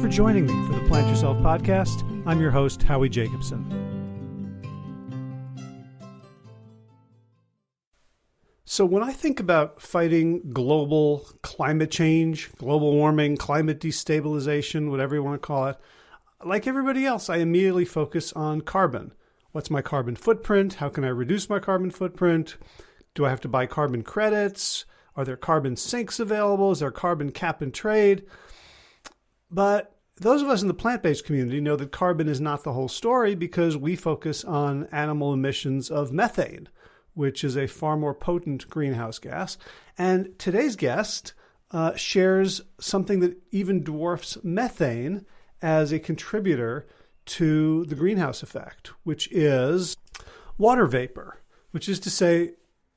for joining me for the Plant Yourself podcast. I'm your host, Howie Jacobson. So when I think about fighting global climate change, global warming, climate destabilization, whatever you want to call it, like everybody else, I immediately focus on carbon. What's my carbon footprint? How can I reduce my carbon footprint? Do I have to buy carbon credits? Are there carbon sinks available? Is there carbon cap and trade? But those of us in the plant-based community know that carbon is not the whole story because we focus on animal emissions of methane, which is a far more potent greenhouse gas. And today's guest shares something that even dwarfs methane as a contributor to the greenhouse effect, which is water vapor, which is to say,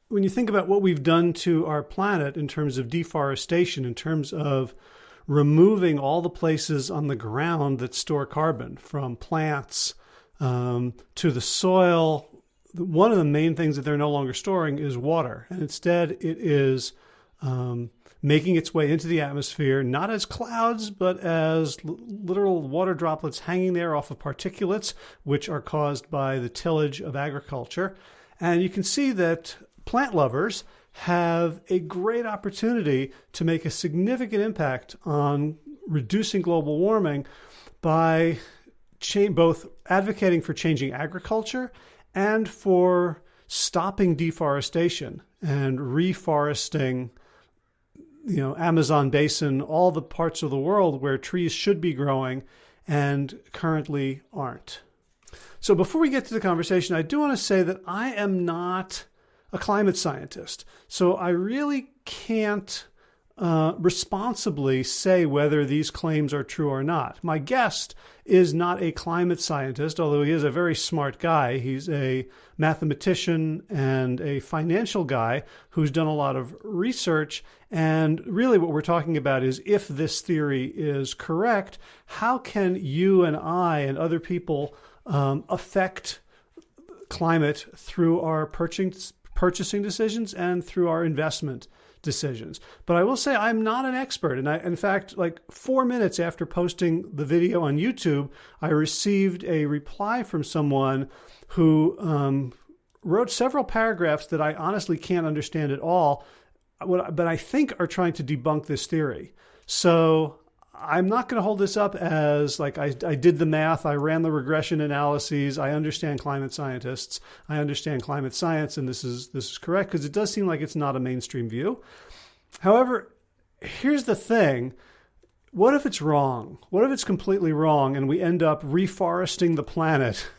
when you think about what we've done to our planet in terms of deforestation, in terms of removing all the places on the ground that store carbon, from plants to the soil, one of the main things that they're no longer storing is water. And instead, it is making its way into the atmosphere, not as clouds, but as literal water droplets hanging there off of particulates, which are caused by the tillage of agriculture. And you can see that plant lovers have a great opportunity to make a significant impact on reducing global warming by both advocating for changing agriculture and for stopping deforestation and reforesting, Amazon basin, all the parts of the world where trees should be growing and currently aren't. So before we get to the conversation, I do want to say that I am not a climate scientist. So I really can't responsibly say whether these claims are true or not. My guest is not a climate scientist, although he is a very smart guy. He's a mathematician and a financial guy who's done a lot of research. And really what we're talking about is, if this theory is correct, how can you and I and other people affect climate through our purchasing decisions and through our investment decisions. But I will say I'm not an expert. And in fact, like 4 minutes after posting the video on YouTube, I received a reply from someone who wrote several paragraphs that I honestly can't understand at all, but I think are trying to debunk this theory. So I'm not going to hold this up as like I did the math, I ran the regression analyses, I understand climate scientists, I understand climate science, and this is correct, because it does seem like it's not a mainstream view. However, here's the thing. What if it's wrong? What if it's completely wrong and we end up reforesting the planet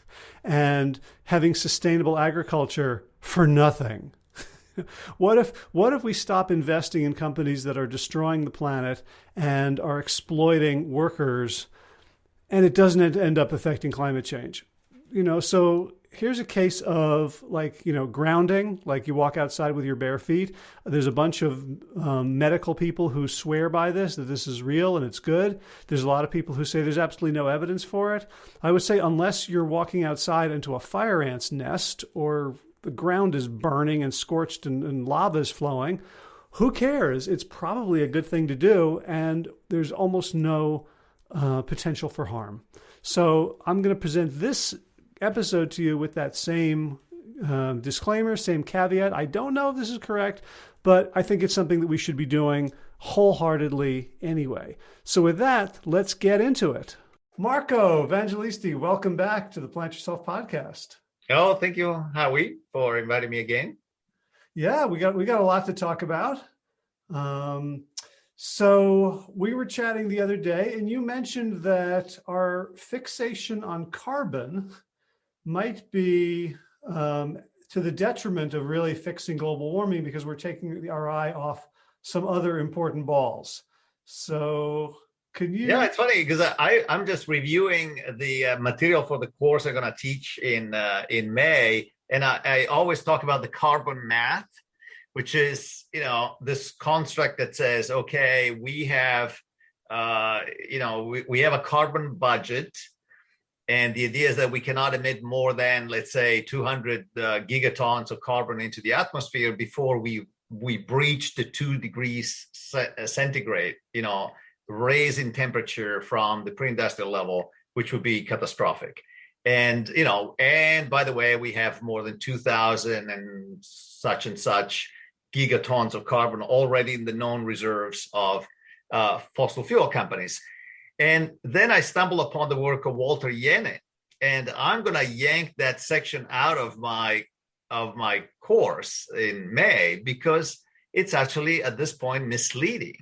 and having sustainable agriculture for nothing? What if we stop investing in companies that are destroying the planet and are exploiting workers, and it doesn't end up affecting climate change? So here's a case of grounding, like you walk outside with your bare feet. There's a bunch of medical people who swear by this, that this is real and it's good. There's a lot of people who say there's absolutely no evidence for it. I would say unless you're walking outside into a fire ant's nest or the ground is burning and scorched and lava is flowing, who cares? It's probably a good thing to do, and there's almost no potential for harm. So I'm going to present this episode to you with that same disclaimer, same caveat. I don't know if this is correct, but I think it's something that we should be doing wholeheartedly anyway. So with that, let's get into it. Marco Vangelisti, welcome back to the Plant Yourself podcast. Oh, thank you, Howie, for inviting me again. Yeah, we got a lot to talk about. So we were chatting the other day, and you mentioned that our fixation on carbon might be to the detriment of really fixing global warming, because we're taking our eye off some other important balls. So could you? Yeah, it's funny because I'm just reviewing the material for the course I'm going to teach in May, and I always talk about the carbon math, which is this construct that says, okay, we have we have a carbon budget, and the idea is that we cannot emit more than, let's say, 200 gigatons of carbon into the atmosphere before we breach the 2 degrees centigrade raise in temperature from the pre-industrial level, which would be catastrophic. And, and by the way, we have more than 2,000 and such gigatons of carbon already in the known reserves of fossil fuel companies. And then I stumble upon the work of Walter Yenen, and I'm going to yank that section out of my course in May because it's actually at this point misleading.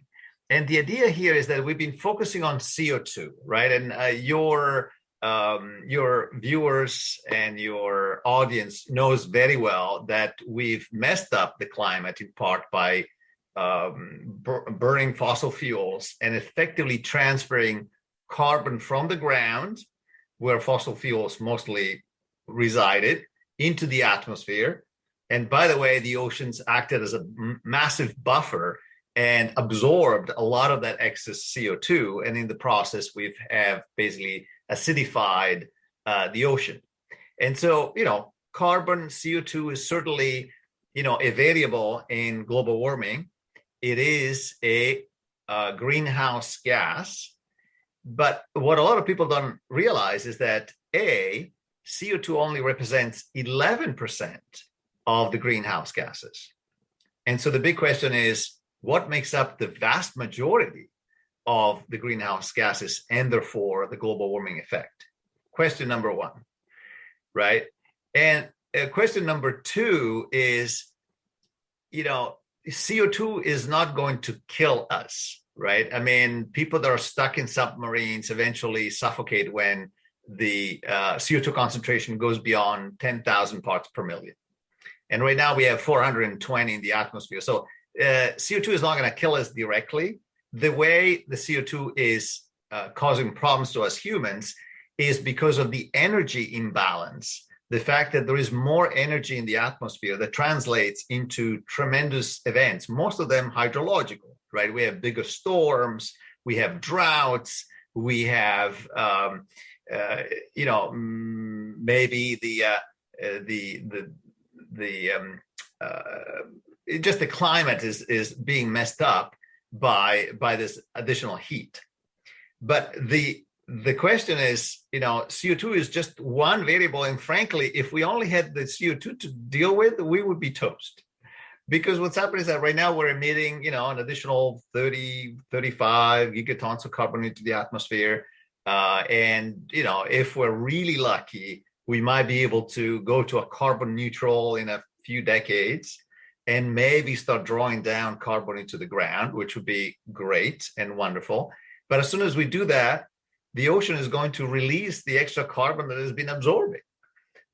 And the idea here is that we've been focusing on CO2, right? And your viewers and your audience knows very well that we've messed up the climate in part by burning fossil fuels and effectively transferring carbon from the ground, where fossil fuels mostly resided, into the atmosphere. And by the way, the oceans acted as a massive buffer and absorbed a lot of that excess CO2. And in the process, we have basically acidified the ocean. And so, carbon, CO2 is certainly, a variable in global warming. It is a greenhouse gas. But what a lot of people don't realize is that CO2 only represents 11% of the greenhouse gases. And so the big question is, what makes up the vast majority of the greenhouse gases and therefore the global warming effect? Question number one, right? And question number two is, CO2 is not going to kill us, right? I mean, people that are stuck in submarines eventually suffocate when the CO2 concentration goes beyond 10,000 parts per million. And right now we have 420 in the atmosphere. So CO2 is not going to kill us directly. The way the CO2 is causing problems to us humans is because of the energy imbalance. The fact that there is more energy in the atmosphere that translates into tremendous events, most of them hydrological, right? We have bigger storms, we have droughts, we have, maybe just the climate is being messed up by this additional heat. But the question is, CO2 is just one variable. And frankly, if we only had the CO2 to deal with, we would be toast. Because what's happening is that right now we're emitting, an additional 30, 35 gigatons of carbon into the atmosphere. And if we're really lucky, we might be able to go to a carbon neutral in a few decades and maybe start drawing down carbon into the ground, which would be great and wonderful. But as soon as we do that, the ocean is going to release the extra carbon that has been absorbing.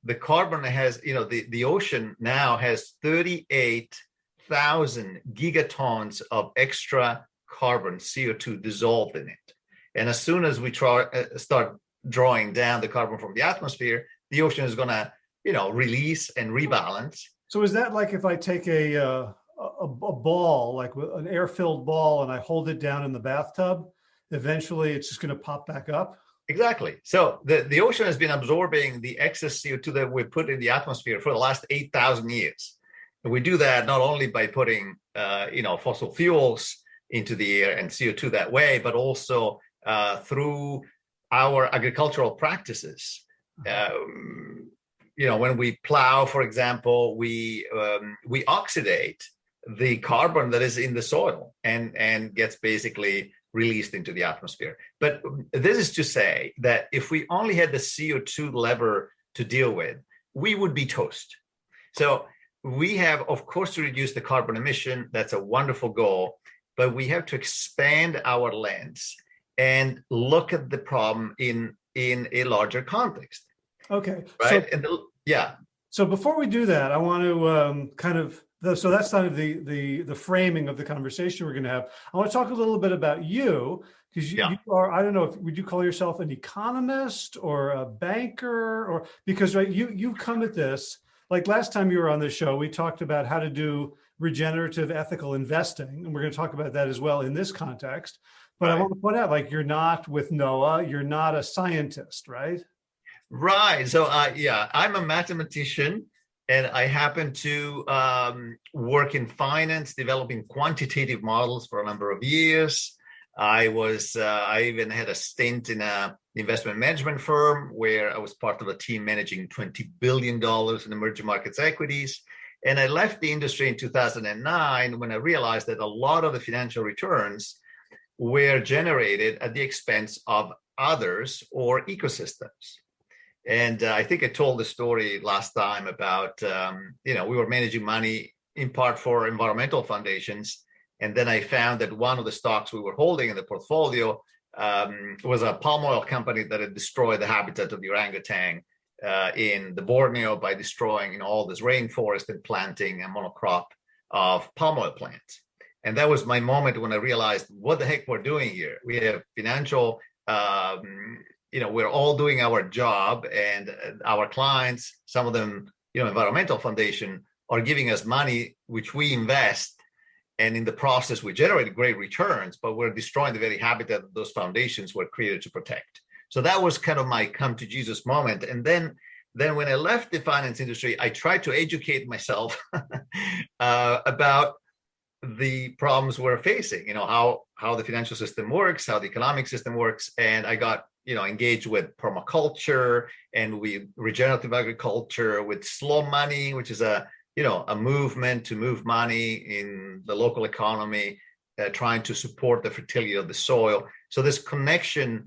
The carbon has, the ocean now has 38,000 gigatons of extra carbon, CO2, dissolved in it. And as soon as we start drawing down the carbon from the atmosphere, the ocean is going to, release and rebalance. So is that like if I take a ball, like an air-filled ball, and I hold it down in the bathtub, eventually it's just going to pop back up? Exactly. So the ocean has been absorbing the excess CO2 that we put in the atmosphere for the last 8,000 years. And we do that not only by putting, fossil fuels into the air and CO2 that way, but also through our agricultural practices. When we plow, for example, we oxidate the carbon that is in the soil and gets basically released into the atmosphere. But this is to say that if we only had the CO2 lever to deal with, we would be toast. So we have, of course, to reduce the carbon emission. That's a wonderful goal, but we have to expand our lens and look at the problem in a larger context. Okay. Right. So before we do that, I want to so that's kind of the framing of the conversation we're going to have. I want to talk a little bit about you, because you are, I don't know, would you call yourself an economist or a banker, or because you've come at this, like last time you were on this show, we talked about how to do regenerative ethical investing, and we're going to talk about that as well in this context. But I want to point out, like, you're not with NOAA, you're not a scientist, right? Right. So, I'm a mathematician, and I happen to work in finance, developing quantitative models for a number of years. I even had a stint in a investment management firm where I was part of a team managing $20 billion in emerging markets equities. And I left the industry in 2009 when I realized that a lot of the financial returns were generated at the expense of others or ecosystems. And I think I told the story last time about, we were managing money in part for environmental foundations. And then I found that one of the stocks we were holding in the portfolio was a palm oil company that had destroyed the habitat of the orangutan in the Borneo by destroying all this rainforest and planting a monocrop of palm oil plants. And that was my moment when I realized what the heck we're doing here. We have financial, we're all doing our job, and our clients, some of them, environmental foundation, are giving us money, which we invest. And in the process, we generate great returns, but we're destroying the very habitat that those foundations were created to protect. So that was kind of my come to Jesus moment. And then when I left the finance industry, I tried to educate myself about the problems we're facing, how the financial system works, how the economic system works. And I got, engaged with permaculture and with regenerative agriculture, with slow money, which is a movement to move money in the local economy, trying to support the fertility of the soil. So this connection,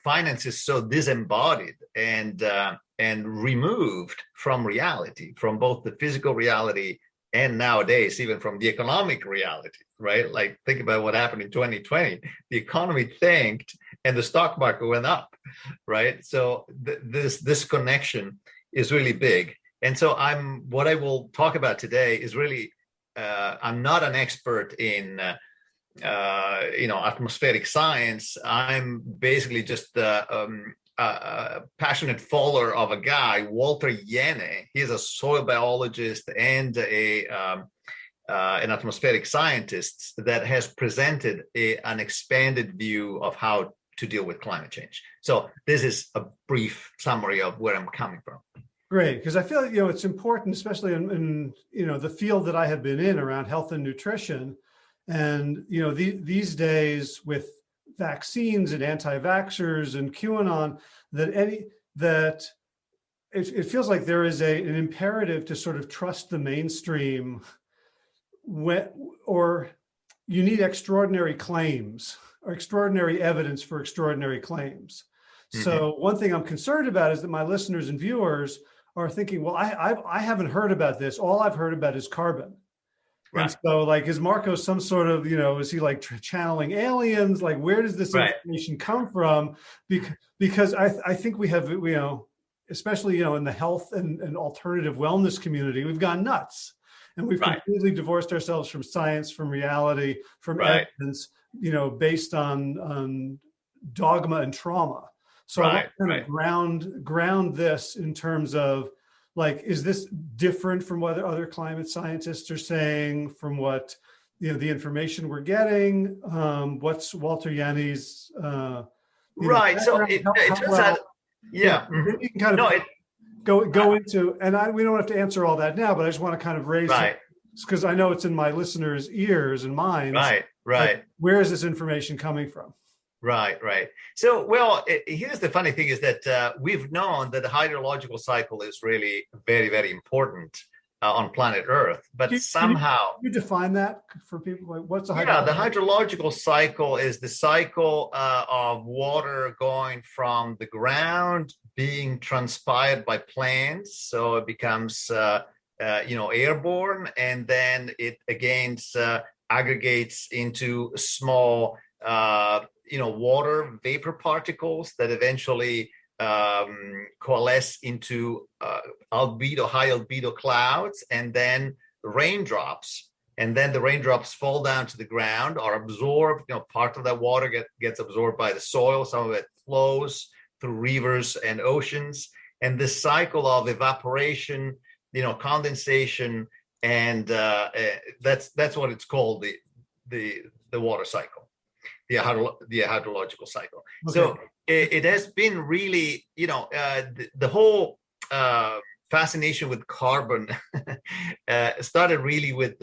finance is so disembodied and removed from reality, from both the physical reality and nowadays even from the economic reality, right? Like, think about what happened in 2020. The economy tanked and the stock market went up, right? So this connection is really big. And so what I will talk about today is really, I'm not an expert in, atmospheric science. I'm basically just a passionate follower of a guy, Walter Yene. He's a soil biologist and an atmospheric scientist that has presented an expanded view of how to deal with climate change. So this is a brief summary of where I'm coming from. Great, because I feel it's important, especially in the field that I have been in around health and nutrition, and these days with vaccines and anti-vaxxers and QAnon, that it feels like there is an imperative to sort of trust the mainstream, or you need extraordinary claims or extraordinary evidence for extraordinary claims. Mm-hmm. So one thing I'm concerned about is that my listeners and viewers are thinking, well, I haven't heard about this. All I've heard about is carbon. Right. And so, like, is Marco some sort of, is he like channeling aliens? Like, where does this information come from? Because I think we have, especially, in the health and alternative wellness community, we've gone nuts. And we've completely divorced ourselves from science, from reality, from evidence, based on dogma and trauma. So I want to kind of ground this in terms of, like, is this different from what other climate scientists are saying, from what, the information we're getting? What's Walter Yane's, So it turns out, you can kind of go into, and we don't have to answer all that now, but I just want to kind of raise it, because I know it's in my listeners' ears and minds. Like, where is this information coming from? Right. So, well, here's the funny thing is that we've known that the hydrological cycle is really very, very important on planet Earth, but somehow... Can you define that for people? Like, what's the hydrological? The hydrological cycle is the cycle of water going from the ground, being transpired by plants, so it becomes, airborne, and then it again aggregates into small... water vapor particles that eventually coalesce into high albedo clouds, and then raindrops. And then the raindrops fall down to the ground, are absorbed. Part of that water gets absorbed by the soil. Some of it flows through rivers and oceans. And this cycle of evaporation, condensation, and that's what it's called, the water cycle. The hydrological cycle. Okay. So it has been really, the whole fascination with carbon started really with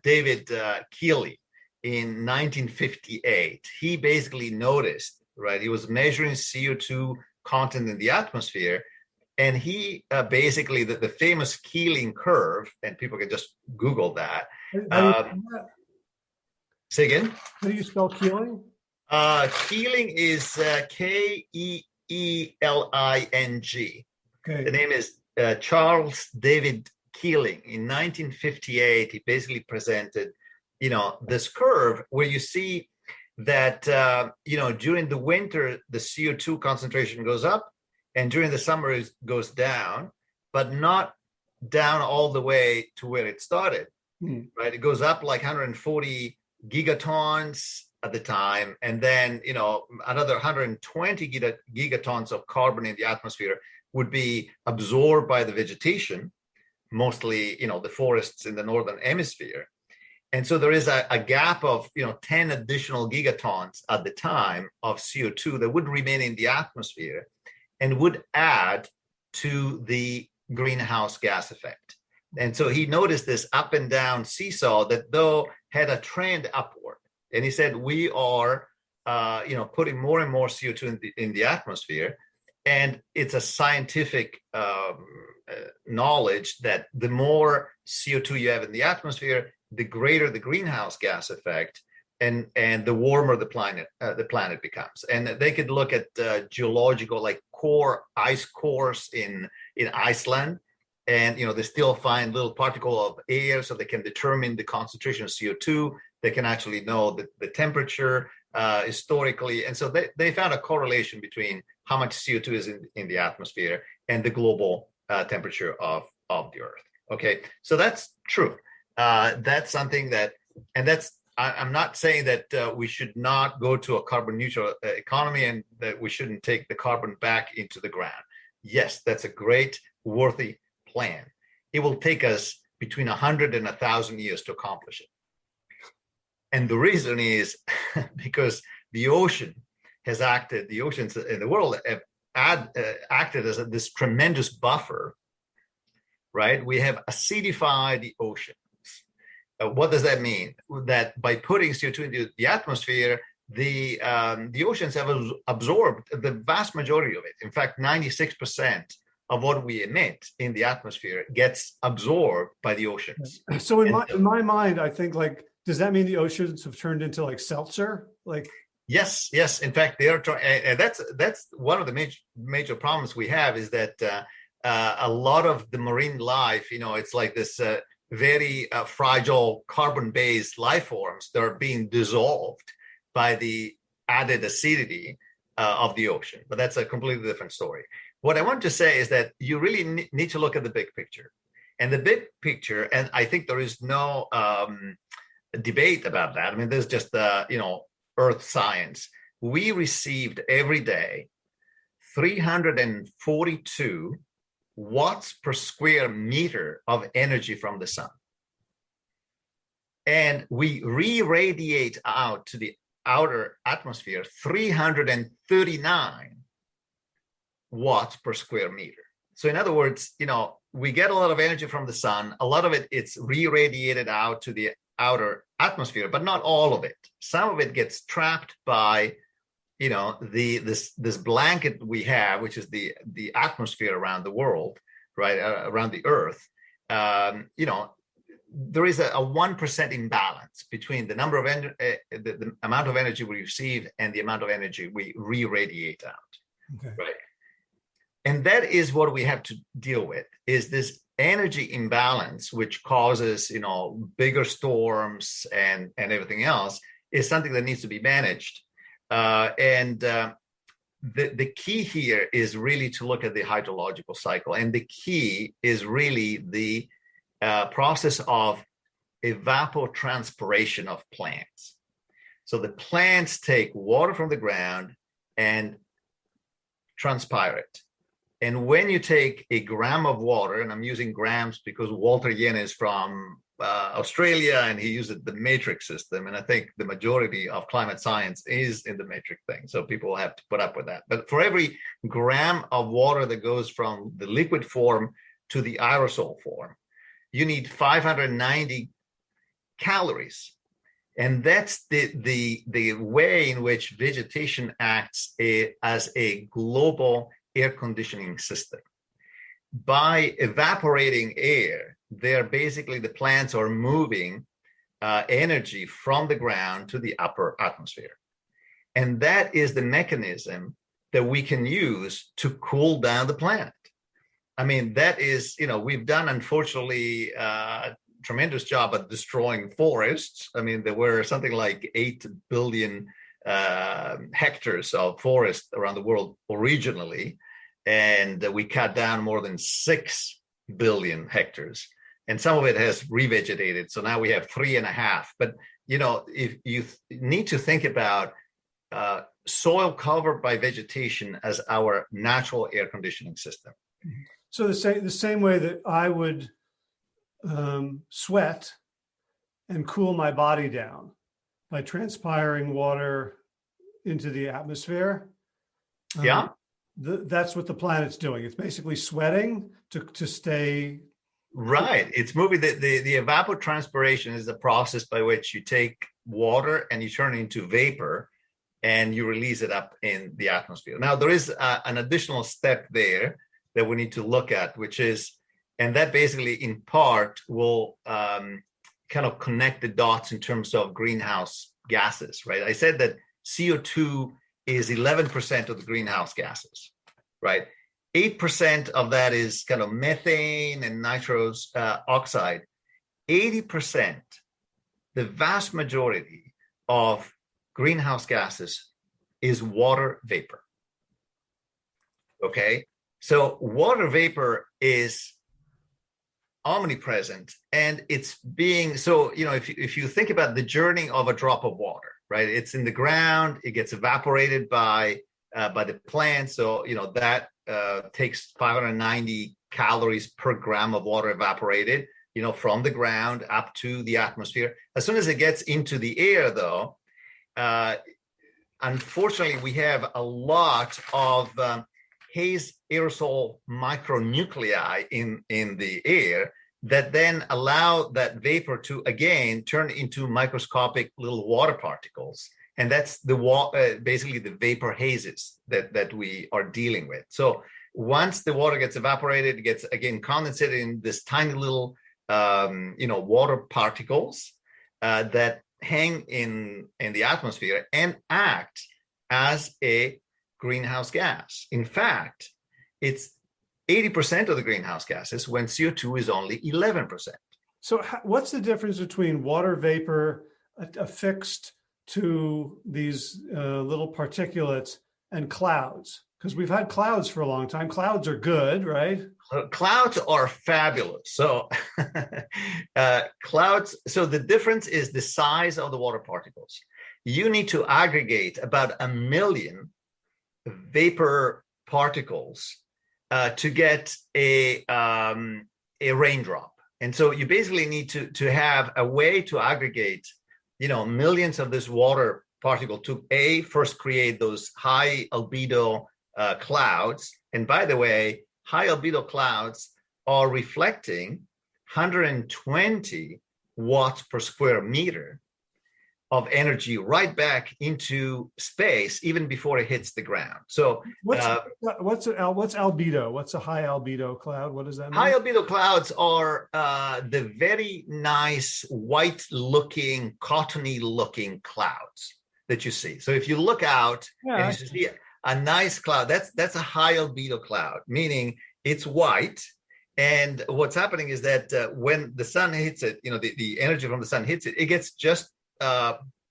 David Keeley. in 1958, he basically noticed, right? He was measuring CO2 content in the atmosphere. And he basically, the famous Keeling curve, and people can just Google that. How do you spell that? Say again? How do you spell Keeling? Keeling is Keeling. Okay. The name is Charles David Keeling. In 1958, he basically presented, this curve where you see that, during the winter, the CO2 concentration goes up, and during the summer it goes down, but not down all the way to where it started, right? It goes up like 140 gigatons at the time, and then, another 120 gigatons of carbon in the atmosphere would be absorbed by the vegetation, mostly, the forests in the northern hemisphere. And so there is a gap of 10 additional gigatons at the time of CO2 that would remain in the atmosphere and would add to the greenhouse gas effect. And so he noticed this up and down seesaw that though had a trend upward. And he said, we are putting more and more CO2 in the atmosphere. And it's a scientific knowledge that the more CO2 you have in the atmosphere, the greater the greenhouse gas effect, and the warmer the planet becomes. And they could look at geological, like ice cores in Iceland, and they still find little particle of air, so they can determine the concentration of CO2. They can actually know the temperature historically, and so they found a correlation between how much CO2 is in the atmosphere and the global temperature of the Earth. Okay, so that's true. That's something that, and I'm not saying that we should not go to a carbon neutral economy and that we shouldn't take the carbon back into the ground. Yes, that's a great, worthy plan. It will take us between 100 and 1,000 years to accomplish it. And the reason is because the oceans in the world have acted as this tremendous buffer, right? We have acidified the ocean. What does that mean? That by putting CO2 into the atmosphere, the oceans have absorbed the vast majority of it. In fact, 96% of what we emit in the atmosphere gets absorbed by the oceans. So in my mind, I think, like, does that mean the oceans have turned into like seltzer? Like, yes. In fact, they are trying, and that's one of the major problems we have is that a lot of the marine life, it's like this very fragile carbon-based life forms that are being dissolved by the added acidity of the ocean. But that's a completely different story. What I want to say is that you really need to look at the big picture. And the big picture, and I think there is no debate about that. I mean, there's just, earth science. We received every day 342 watts per square meter of energy from the sun. And we re-radiate out to the outer atmosphere 339 watts per square meter. So in other words, we get a lot of energy from the sun. A lot of it's re-radiated out to the outer atmosphere, but not all of it. Some of it gets trapped by this blanket we have, which is the atmosphere around the world, right, around the Earth. There is a 1% imbalance between the number of the amount of energy we receive and the amount of energy we re-radiate out. Okay. Right, and that is what we have to deal with. Is this energy imbalance, which causes bigger storms and everything else, is something that needs to be managed. The key here is really to look at the hydrological cycle. And the key is really the process of evapotranspiration of plants. So the plants take water from the ground and transpire it. And when you take a gram of water, and I'm using grams because Walter Yen is from Australia and he uses the metric system. And I think the majority of climate science is in the metric thing. So people will have to put up with that. But for every gram of water that goes from the liquid form to the aerosol form, you need 590 calories. And that's the way in which vegetation acts as a global air conditioning system. By evaporating air, the plants are moving energy from the ground to the upper atmosphere. And that is the mechanism that we can use to cool down the planet. I mean, that is, we've done, unfortunately, tremendous job at destroying forests. I mean, there were something like 8 billion hectares of forest around the world originally, and we cut down more than 6 billion hectares. And some of it has revegetated. So now we have 3.5. But, if you need to think about soil covered by vegetation as our natural air conditioning system. So the same way that I would sweat and cool my body down by transpiring water into the atmosphere. Yeah. That's what the planet's doing. It's basically sweating to stay. Right. It's moving. The evapotranspiration is the process by which you take water and you turn it into vapor and you release it up in the atmosphere. Now, there is an additional step there that we need to look at, which is, and that basically in part will kind of connect the dots in terms of greenhouse gases, right? I said that CO2 is 11% of the greenhouse gases, right? 8% of that is kind of methane and nitrous oxide. 80%, the vast majority of greenhouse gases is water vapor. Okay, so water vapor is omnipresent, and it's being, so, if you think about the journey of a drop of water, right? It's in the ground, it gets evaporated by the plant. So, that takes 590 calories per gram of water evaporated, from the ground up to the atmosphere. As soon as it gets into the air, though, unfortunately, we have a lot of haze aerosol micronuclei in the air that then allow that vapor to, again, turn into microscopic little water particles. And that's basically the vapor hazes that we are dealing with. So once the water gets evaporated, it gets, again, condensated in this tiny little, water particles that hang in the atmosphere and act as a greenhouse gas. In fact, it's 80% of the greenhouse gases when CO2 is only 11%. So what's the difference between water vapor affixed to these little particulates and clouds? Because we've had clouds for a long time. Clouds are good, right? Clouds are fabulous. So clouds, so the difference is the size of the water particles. You need to aggregate about 1 million vapor particles to get a raindrop. And so you basically need to have a way to aggregate, millions of this water particle to first create those high albedo clouds. And by the way, high albedo clouds are reflecting 120 watts per square meter of energy right back into space, even before it hits the ground. So what's albedo? What's a high albedo cloud? What does that mean? High albedo clouds are the very nice white-looking, cottony-looking clouds that you see. So if you look out and you see a nice cloud, that's a high albedo cloud, meaning it's white. And what's happening is that when the sun hits it, the energy from the sun hits it, it gets just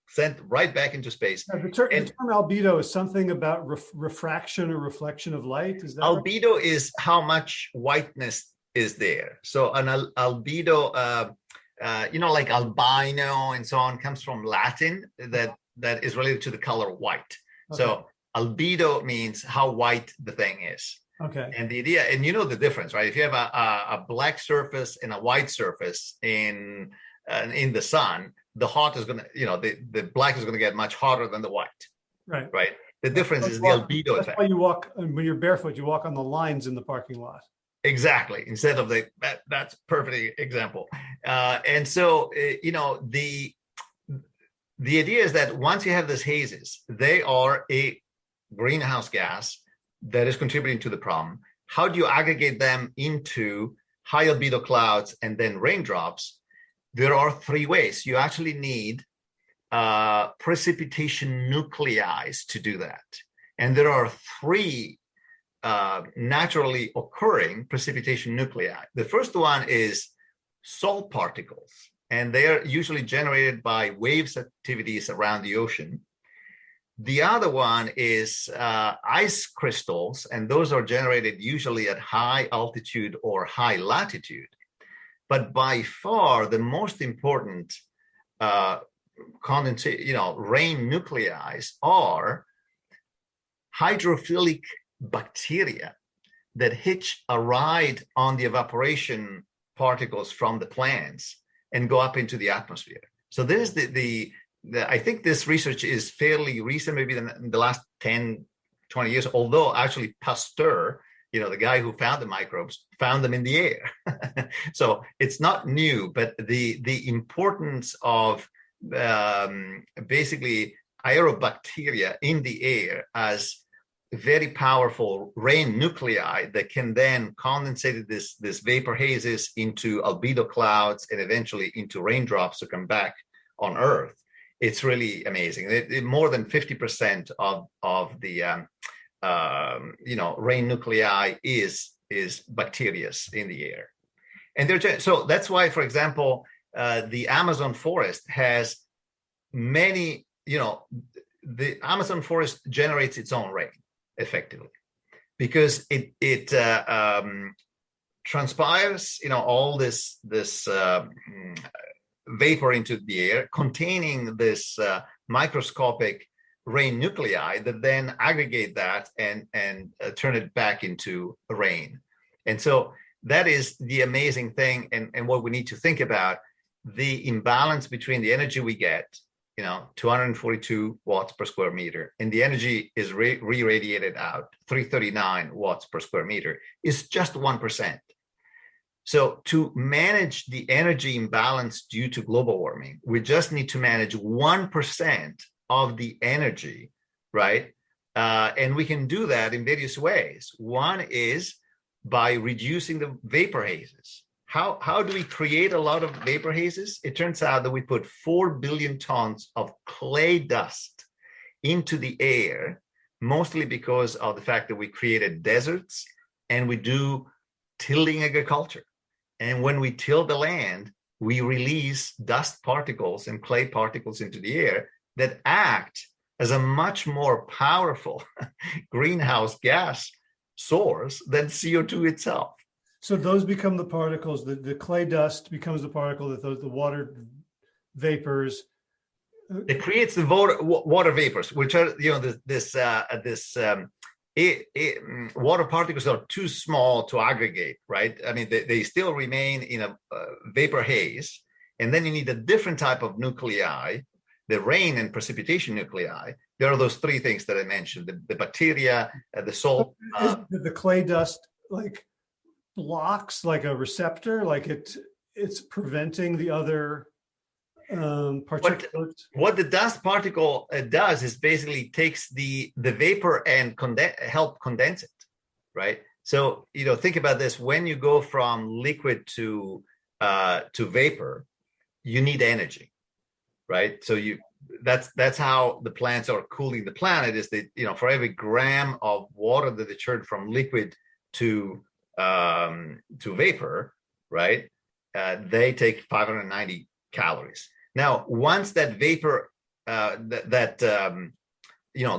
sent right back into space. The term albedo is something about refraction or reflection of light. Is that albedo right? Is how much whiteness is there. So an albedo, like albino and so on, comes from Latin that is related to the color white. Okay. So albedo means how white the thing is. Okay. And the idea, and the difference, right? If you have a black surface and a white surface in the sun, the hot is going to, the black is going to get much hotter than the white. Right. Right. The difference is the albedo effect. That's why you walk, when you're barefoot, you walk on the lines in the parking lot. Exactly. Instead of that's perfect example. And so, the idea is that once you have these hazes, they are a greenhouse gas that is contributing to the problem. How do you aggregate them into high albedo clouds and then raindrops? There are three ways. You actually need precipitation nuclei to do that. And there are three naturally occurring precipitation nuclei. The first one is salt particles, and they're usually generated by waves activities around the ocean. The other one is ice crystals, and those are generated usually at high altitude or high latitude. But by far, the most important rain nuclei are hydrophilic bacteria that hitch a ride on the evaporation particles from the plants and go up into the atmosphere. So this is I think this research is fairly recent, maybe in the last 10, 20 years, although actually Pasteur, the guy who found the microbes, found them in the air. So it's not new, but the importance of basically aerobacteria in the air as very powerful rain nuclei that can then condensate this vapor hazes into albedo clouds and eventually into raindrops to come back on Earth. It's really amazing. More than 50% of the rain nuclei is bacteria in the air, and so that's why, for example, the Amazon forest has many. The Amazon forest generates its own rain effectively because it transpires all this vapor into the air containing this microscopic rain nuclei that then aggregate that and turn it back into rain. And so that is the amazing thing, and what we need to think about, the imbalance between the energy we get, 242 watts per square meter, and the energy is re-radiated out, 339 watts per square meter, is just 1%. So to manage the energy imbalance due to global warming, we just need to manage 1% of the energy, right? And we can do that in various ways. One is by reducing the vapor hazes. How do we create a lot of vapor hazes? It turns out that we put 4 billion tons of clay dust into the air, mostly because of the fact that we created deserts and we do tilling agriculture. And when we till the land, we release dust particles and clay particles into the air that act as a much more powerful greenhouse gas source than CO2 itself. So those become the particles, the clay dust becomes the particle that the water vapors. It creates the water vapors, which are, water particles are too small to aggregate, right? I mean, they still remain in a vapor haze. And then you need a different type of nuclei, the rain and precipitation nuclei. There are those three things that I mentioned, the bacteria, the salt. The clay dust blocks like a receptor, like it's preventing the other particles. What the dust particle does is basically takes the vapor and help condense it, right? So think about this: when you go from liquid to vapor, you need energy, right? So that's how the plants are cooling the planet. Is that for every gram of water that they turn from liquid to vapor, right? They take 590 calories. Now, once that vapor,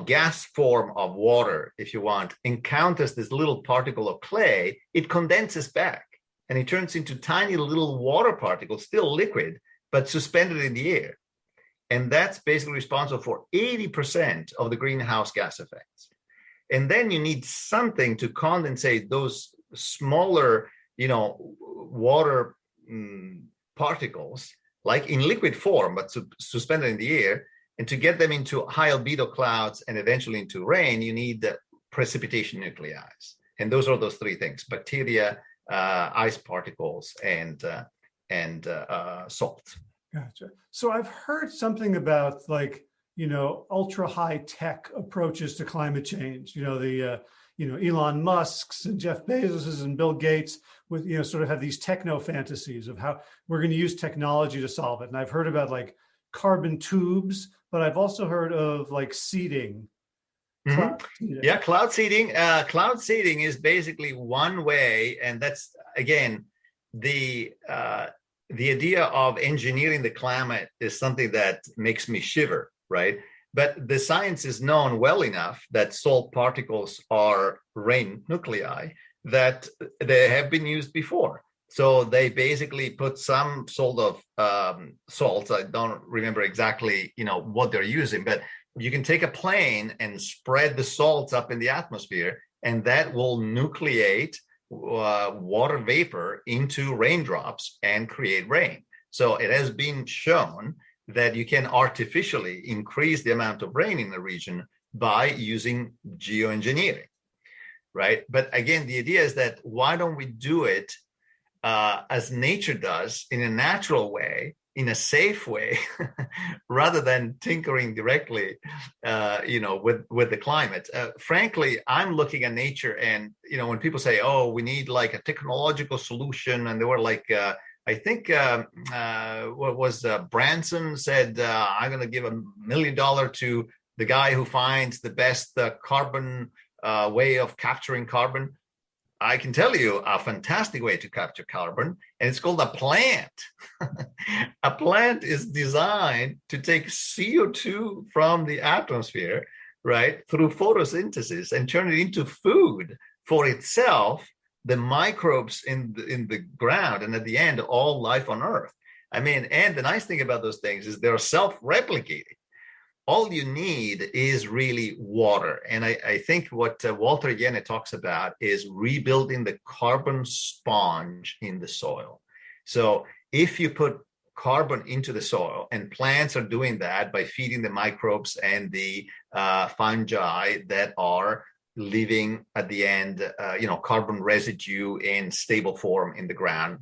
gas form of water, if you want, encounters this little particle of clay, it condenses back and it turns into tiny little water particles, still liquid, but suspended in the air. And that's basically responsible for 80% of the greenhouse gas effects. And then you need something to condensate those smaller, water particles, like in liquid form, but suspended in the air. And to get them into high albedo clouds and eventually into rain, you need the precipitation nuclei. And those are those three things: bacteria, ice particles, and salt. Gotcha. So I've heard something about like, ultra high tech approaches to climate change. Elon Musk's and Jeff Bezos's and Bill Gates with, sort of have these techno fantasies of how we're going to use technology to solve it. And I've heard about like carbon tubes, but I've also heard of like seeding, cloud seeding. Yeah, cloud seeding. Cloud seeding is basically one way, and that's again the idea of engineering the climate is something that makes me shiver, right? But the science is known well enough that salt particles are rain nuclei that they have been used before. So they basically put some sort of salts. I don't remember exactly, what they're using, but you can take a plane and spread the salts up in the atmosphere, and that will nucleate water vapor into raindrops and create rain. So it has been shown that you can artificially increase the amount of rain in the region by using geoengineering, right? But again, the idea is that why don't we do it as nature does, in a natural way, in a safe way, rather than tinkering directly, with the climate. Frankly, I'm looking at nature, and when people say, "Oh, we need like a technological solution," and they were like, I think what was Branson said, "I'm going to give $1 million to the guy who finds the best carbon way of capturing carbon." I can tell you a fantastic way to capture carbon, and it's called a plant. A plant is designed to take CO2 from the atmosphere, right, through photosynthesis and turn it into food for itself, the microbes in the ground, and at the end, all life on Earth. I mean, and the nice thing about those things is they're self-replicating. All you need is really water. And I think what Walter Jehne talks about is rebuilding the carbon sponge in the soil. So if you put carbon into the soil, and plants are doing that by feeding the microbes and the fungi that are living at the end, carbon residue in stable form in the ground,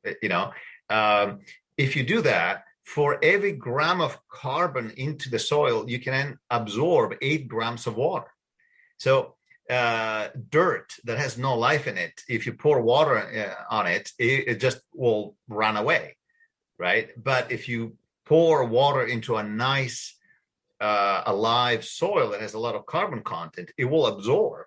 if you do that, for every gram of carbon into the soil, you can absorb 8 grams of water. So dirt that has no life in it, if you pour water on it, it just will run away, right? But if you pour water into a nice alive soil that has a lot of carbon content, it will absorb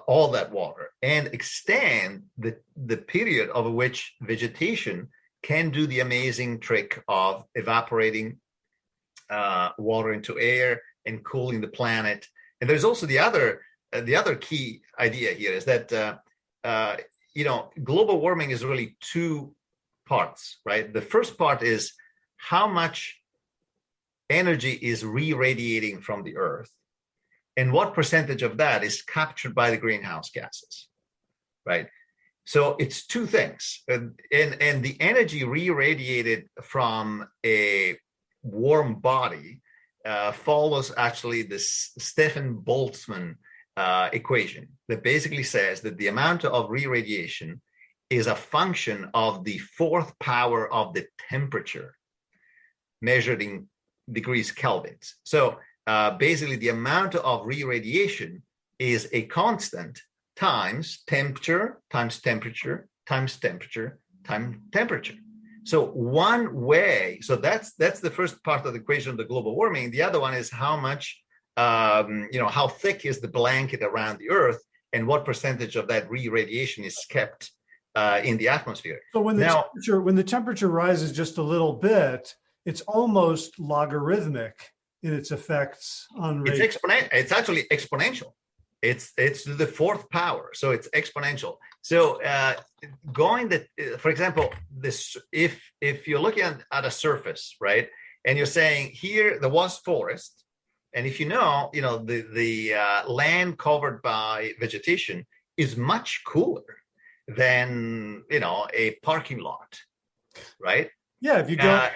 all that water and extend the period over which vegetation can do the amazing trick of evaporating water into air and cooling the planet. And there's also the other key idea here is that global warming is really 2 parts, right? The first part is how much energy is re-radiating from the Earth, and what percentage of that is captured by the greenhouse gases, right? So it's 2 things, and the energy re-radiated from a warm body follows actually this Stefan Boltzmann equation that basically says that the amount of re-radiation is a function of the 4th power of the temperature measured in degrees kelvins. So basically the amount of re-radiation is a constant times temperature, times temperature, times temperature, times temperature. So one way, so that's the first part of the equation of the global warming. The other one is how much, how thick is the blanket around the Earth, and what percentage of that re-radiation is kept in the atmosphere. So when the temperature rises just a little bit, it's almost logarithmic in its effects on rate. It's actually exponential. It's the 4th power, so it's exponential. So for example, this if you're looking at a surface, right, and you're saying here there was forest, and if the land covered by vegetation is much cooler than a parking lot, right? Yeah, if you go,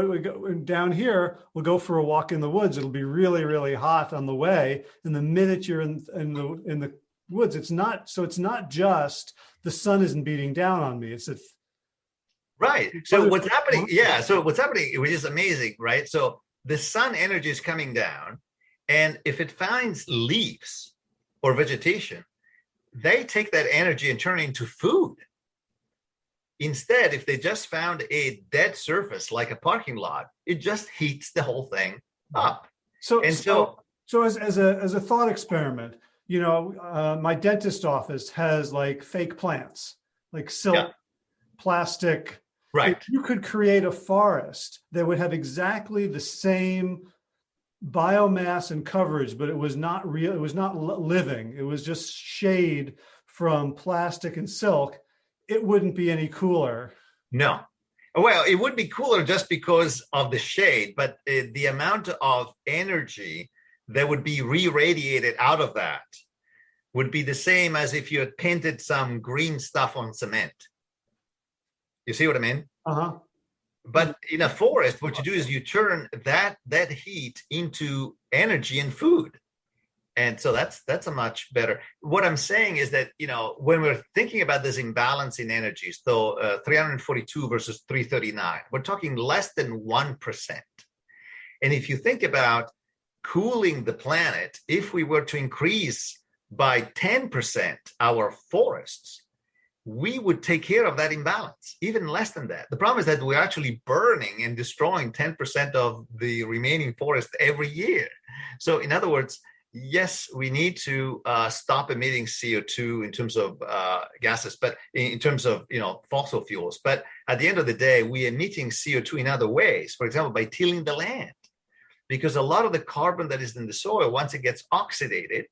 we go down here, we'll go for a walk in the woods. It'll be really, really hot on the way. And the minute you're in the woods, it's not just the sun isn't beating down on me. It's Right. So what's happening? Yeah. So what's happening, which is amazing, right? So the sun energy is coming down, and if it finds leaves or vegetation, they take that energy and turn it into food. Instead, if they just found a dead surface like a parking lot, it just heats the whole thing up. So, And so as a thought experiment, my dentist office has like fake plants, like silk, yeah, plastic. If right. you could create a forest that would have exactly the same biomass and coverage, but it was not real, it was not living, it was just shade from plastic and silk, it wouldn't be any cooler. No. Well, it would be cooler just because of the shade, but the amount of energy that would be re-radiated out of that would be the same as if you had painted some green stuff on cement. You see what I mean? Uh-huh. But in a forest, what you do is you turn that heat into energy and food. And so that's a much better. What I'm saying is that, when we're thinking about this imbalance in energy, so 342 versus 339, we're talking less than 1%. And if you think about cooling the planet, if we were to increase by 10% our forests, we would take care of that imbalance, even less than that. The problem is that we're actually burning and destroying 10% of the remaining forest every year. So in other words, yes, we need to stop emitting CO2 in terms of gases, but in terms of fossil fuels. But at the end of the day, we're emitting CO2 in other ways. For example, by tilling the land, because a lot of the carbon that is in the soil, once it gets oxidated,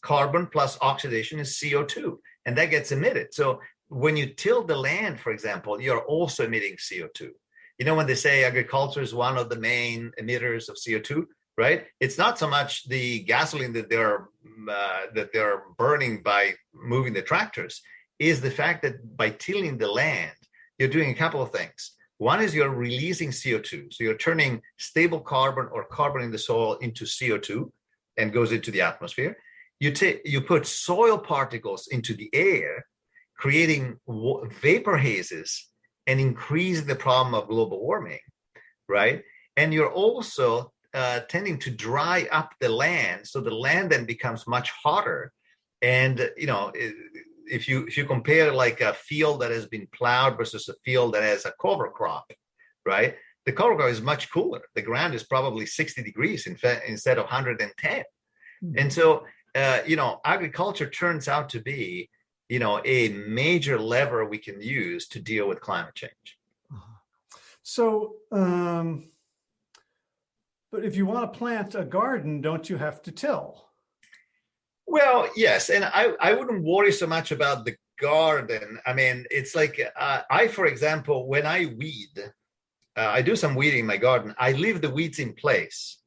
carbon plus oxidation is CO2, and that gets emitted. So when you till the land, for example, you're also emitting CO2. When they say agriculture is one of the main emitters of CO2, right? It's not so much the gasoline that they're burning by moving the tractors, is the fact that by tilling the land, you're doing a couple of things. One is you're releasing CO2. So you're turning stable carbon or carbon in the soil into CO2 and goes into the atmosphere. You put soil particles into the air, creating vapor hazes and increasing the problem of global warming, right? And you're also tending to dry up the land, so the land then becomes much hotter. And if you compare like a field that has been plowed versus a field that has a cover crop, right? The cover crop is much cooler. The ground is probably 60 degrees instead of 110. And so, agriculture turns out to be, a major lever we can use to deal with climate change. So, but if you want to plant a garden, don't you have to till? Well, yes. And I wouldn't worry so much about the garden. I mean, it's like for example, when I weed, I do some weeding in my garden. I leave the weeds in place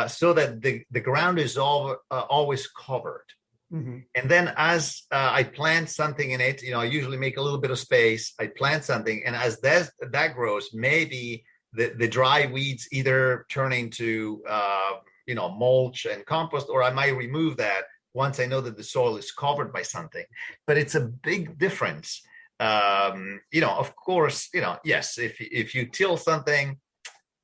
so that the ground is always covered. Mm-hmm. And then as I plant something in it, I usually make a little bit of space. I plant something, and as that grows, maybe the dry weeds either turn into mulch and compost, or I might remove that once I know that the soil is covered by something. But it's a big difference. Of course, yes, if you till something,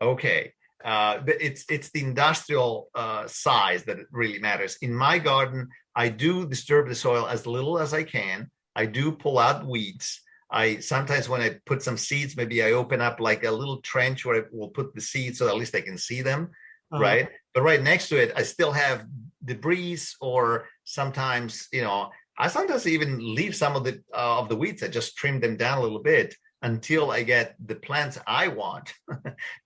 okay. But it's the industrial size that it really matters. In my garden, I do disturb the soil as little as I can. I do pull out weeds. Sometimes when I put some seeds, maybe I open up like a little trench where I will put the seeds so at least I can see them, right? But right next to it, I still have debris, or sometimes, I sometimes even leave some of the weeds. I just trim them down a little bit until I get the plants I want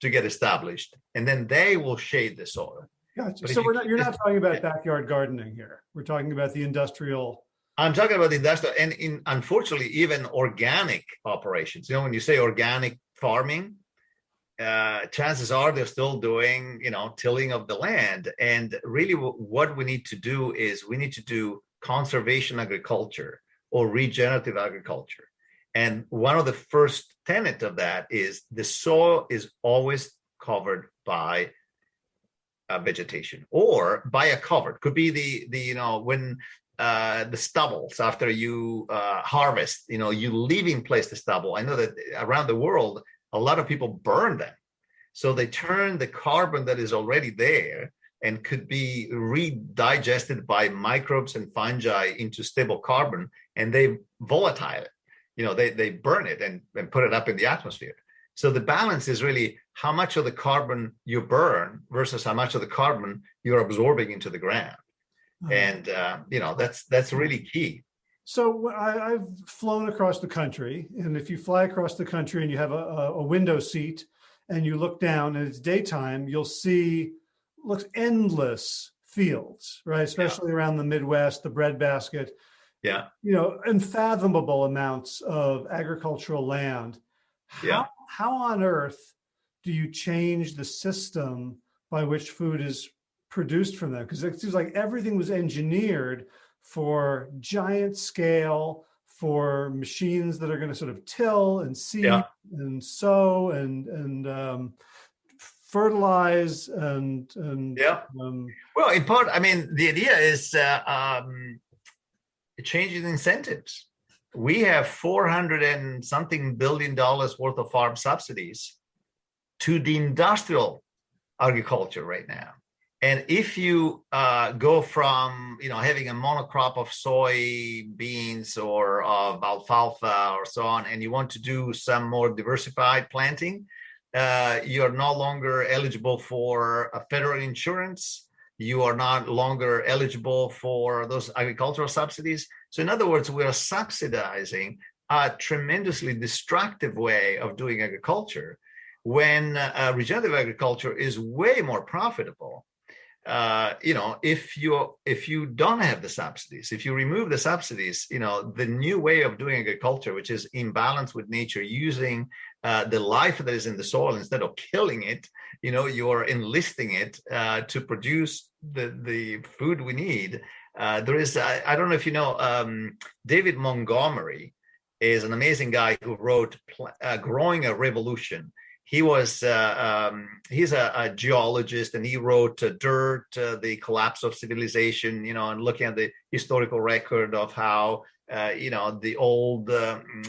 to get established, and then they will shade the soil. Gotcha. So you're not talking about backyard gardening here. We're talking about the industrial. I'm talking about the industrial, and unfortunately, even organic operations. When you say organic farming, chances are they're still doing, tilling of the land. And really what we need to do is we need to do conservation agriculture or regenerative agriculture. And one of the first tenets of that is the soil is always covered by vegetation or by a cover. Could be the when the stubbles after you harvest. You leave in place the stubble. I know that around the world, a lot of people burn them. So they turn the carbon that is already there and could be redigested by microbes and fungi into stable carbon, and they volatile it. They burn it and put it up in the atmosphere. So the balance is really how much of the carbon you burn versus how much of the carbon you're absorbing into the ground. And that's really key. So I've flown across the country, and if you fly across the country and you have a window seat and you look down and it's daytime, you'll see looks endless fields, right? Especially around the Midwest, the breadbasket. Yeah. Unfathomable amounts of agricultural land. How on earth do you change the system by which food is produced from them? Because it seems like everything was engineered for giant scale, for machines that are going to sort of till and seed and sow and fertilize and well, in part, I mean, the idea is changing incentives. We have $400 and something billion worth of farm subsidies to the industrial agriculture right now. And if you go from having a monocrop of soybeans or of alfalfa or so on, and you want to do some more diversified planting, you're no longer eligible for a federal insurance. You are not longer eligible for those agricultural subsidies. So in other words, we are subsidizing a tremendously destructive way of doing agriculture when regenerative agriculture is way more profitable. If you don't have the subsidies, if you remove the subsidies, the new way of doing agriculture, which is in balance with nature, using the life that is in the soil instead of killing it, you're enlisting it to produce the food we need. There is, I don't know if you know, David Montgomery is an amazing guy who wrote Growing a Revolution. He was he's a geologist, and he wrote Dirt, the Collapse of Civilization, and looking at the historical record of how the old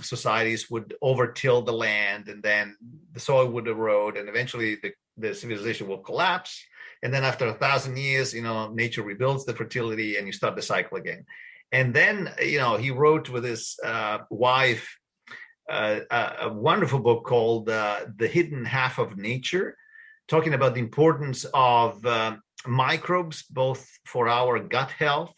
societies would overtill the land, and then the soil would erode, and eventually the civilization will collapse. And then after 1,000 years, nature rebuilds the fertility, and you start the cycle again. And then he wrote with his wife a wonderful book called The Hidden Half of Nature, talking about the importance of microbes, both for our gut health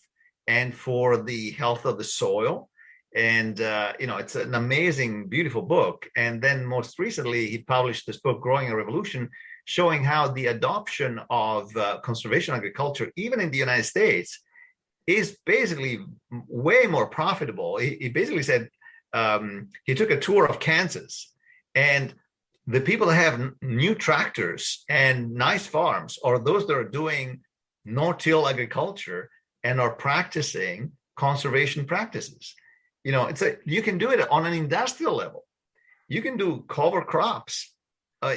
and for the health of the soil. And, it's an amazing, beautiful book. And then most recently, he published this book, Growing a Revolution, showing how the adoption of conservation agriculture, even in the United States, is basically way more profitable. He basically said, he took a tour of Kansas, and the people that have new tractors and nice farms are those that are doing no-till agriculture and are practicing conservation practices. You can do it on an industrial level. You can do cover crops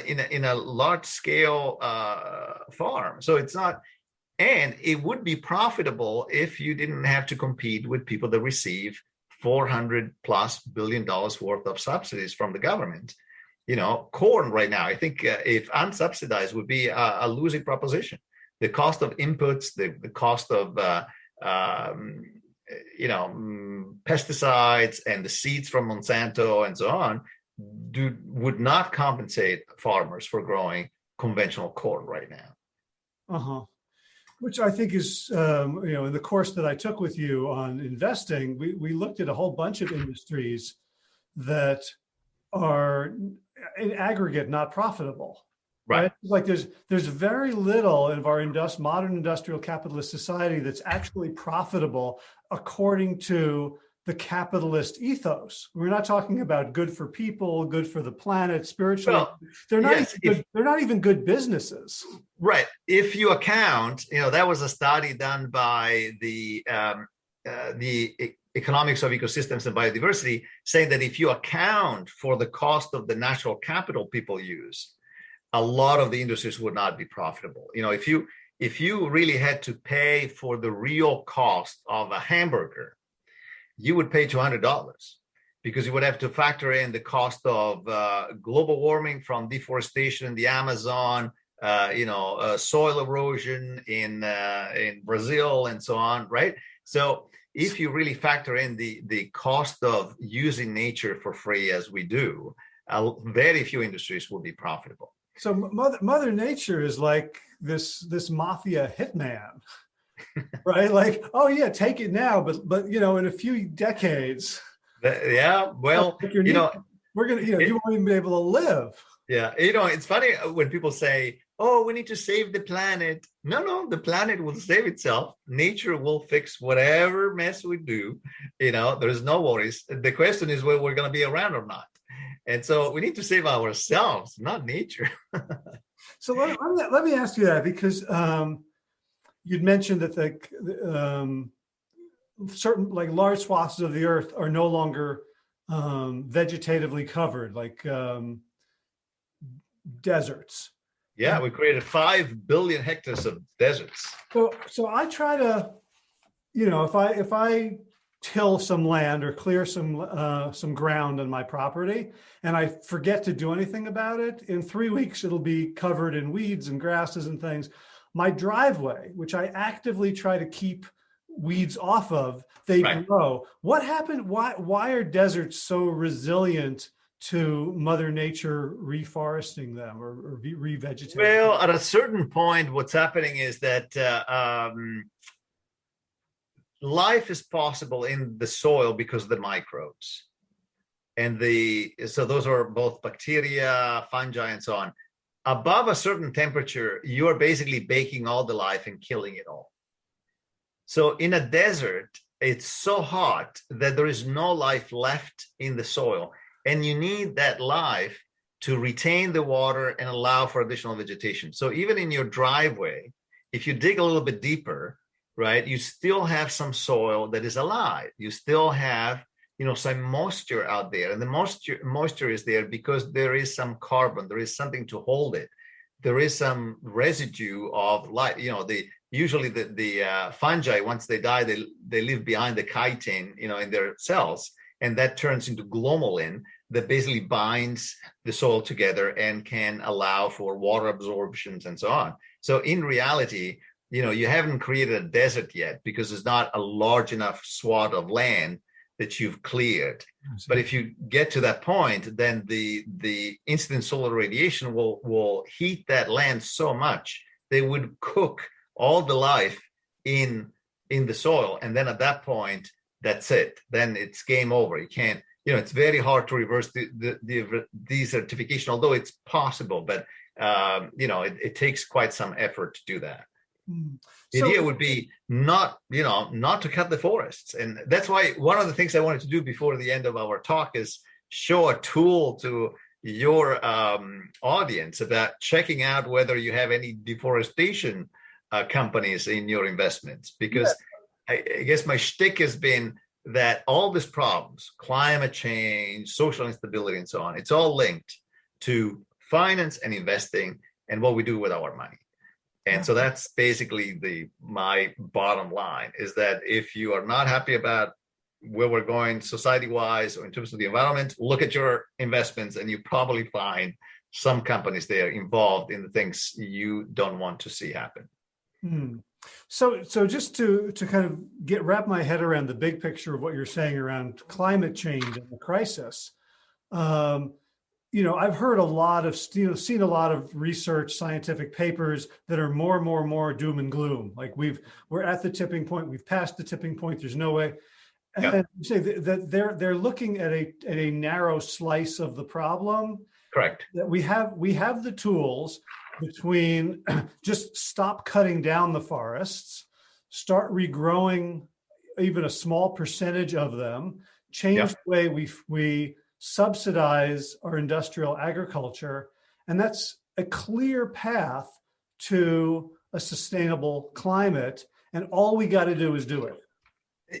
in a large-scale farm. So it's not, and it would be profitable if you didn't have to compete with people that receive $400+ billion worth of subsidies from the government. Corn right now, I think if unsubsidized would be a losing proposition. The cost of inputs, the cost of pesticides and the seeds from Monsanto and so on would not compensate farmers for growing conventional corn right now. Which I think is, in the course that I took with you on investing, we looked at a whole bunch of industries that are in aggregate not profitable. Right? Like there's very little of our modern industrial capitalist society that's actually profitable according to the capitalist ethos. We're not talking about good for people, good for the planet, spiritually. Well, they're not even good businesses. Right. If you account, that was a study done by the Economics of Ecosystems and Biodiversity, saying that if you account for the cost of the natural capital people use, a lot of the industries would not be profitable. if you really had to pay for the real cost of a hamburger, you would pay $200 because you would have to factor in the cost of global warming from deforestation in the Amazon, soil erosion in Brazil, and so on, right? So if you really factor in the cost of using nature for free, as we do, very few industries will be profitable. So Mother Nature is like this mafia hitman, right? Like, oh yeah, take it now, but in a few decades, yeah, well, like we're gonna, you won't even be able to live. Yeah, it's funny when people say, "Oh, we need to save the planet." No, the planet will save itself. Nature will fix whatever mess we do. There's no worries. The question is whether we're going to be around or not. And so we need to save ourselves, not nature. So let me ask you that, because you'd mentioned that certain like large swaths of the earth are no longer vegetatively covered, like deserts. Yeah, we created 5 billion hectares of deserts. So I try to, if I till some land or clear some ground on my property, and I forget to do anything about it, in 3 weeks it'll be covered in weeds and grasses and things. My driveway, which I actively try to keep weeds off of, they grow. What happened? Why are deserts so resilient to Mother Nature reforesting them or revegetating? Well, at a certain point, what's happening is that life is possible in the soil because of the microbes. And so those are both bacteria, fungi, and so on. Above a certain temperature, you are basically baking all the life and killing it all. So in a desert, it's so hot that there is no life left in the soil. And you need that life to retain the water and allow for additional vegetation. So even in your driveway, if you dig a little bit deeper, right, you still have some soil that is alive. You still have, some moisture out there. And the moisture is there because there is some carbon. There is something to hold it. There is some residue of life. Usually the fungi, once they die, they leave behind the chitin, in their cells. And that turns into glomalin that basically binds the soil together and can allow for water absorptions and so on. So in reality, you haven't created a desert yet because there's not a large enough swath of land that you've cleared. But if you get to that point, then the incident solar radiation will heat that land so much they would cook all the life in the soil. And then at that point, that's it. Then it's game over. You can't, it's very hard to reverse the desertification, although it's possible, but it takes quite some effort to do that. The idea would be not to cut the forests. And that's why one of the things I wanted to do before the end of our talk is show a tool to your audience about checking out whether you have any deforestation companies in your investments. Because I guess my shtick has been that all these problems, climate change, social instability, and so on, it's all linked to finance and investing and what we do with our money. And so that's basically my bottom line, is that if you are not happy about where we're going society-wise or in terms of the environment, look at your investments and you probably find some companies there involved in the things you don't want to see happen. So just to kind of wrap my head around the big picture of what you're saying around climate change and the crisis, I've heard a lot of, seen a lot of research, scientific papers that are more doom and gloom. Like we're at the tipping point. We've passed the tipping point. There's no way. And you say that they're looking at a narrow slice of the problem. Correct. That we have the tools between just stop cutting down the forests, start regrowing even a small percentage of them, change the way we subsidize our industrial agriculture, and that's a clear path to a sustainable climate, and all we got to do is do it.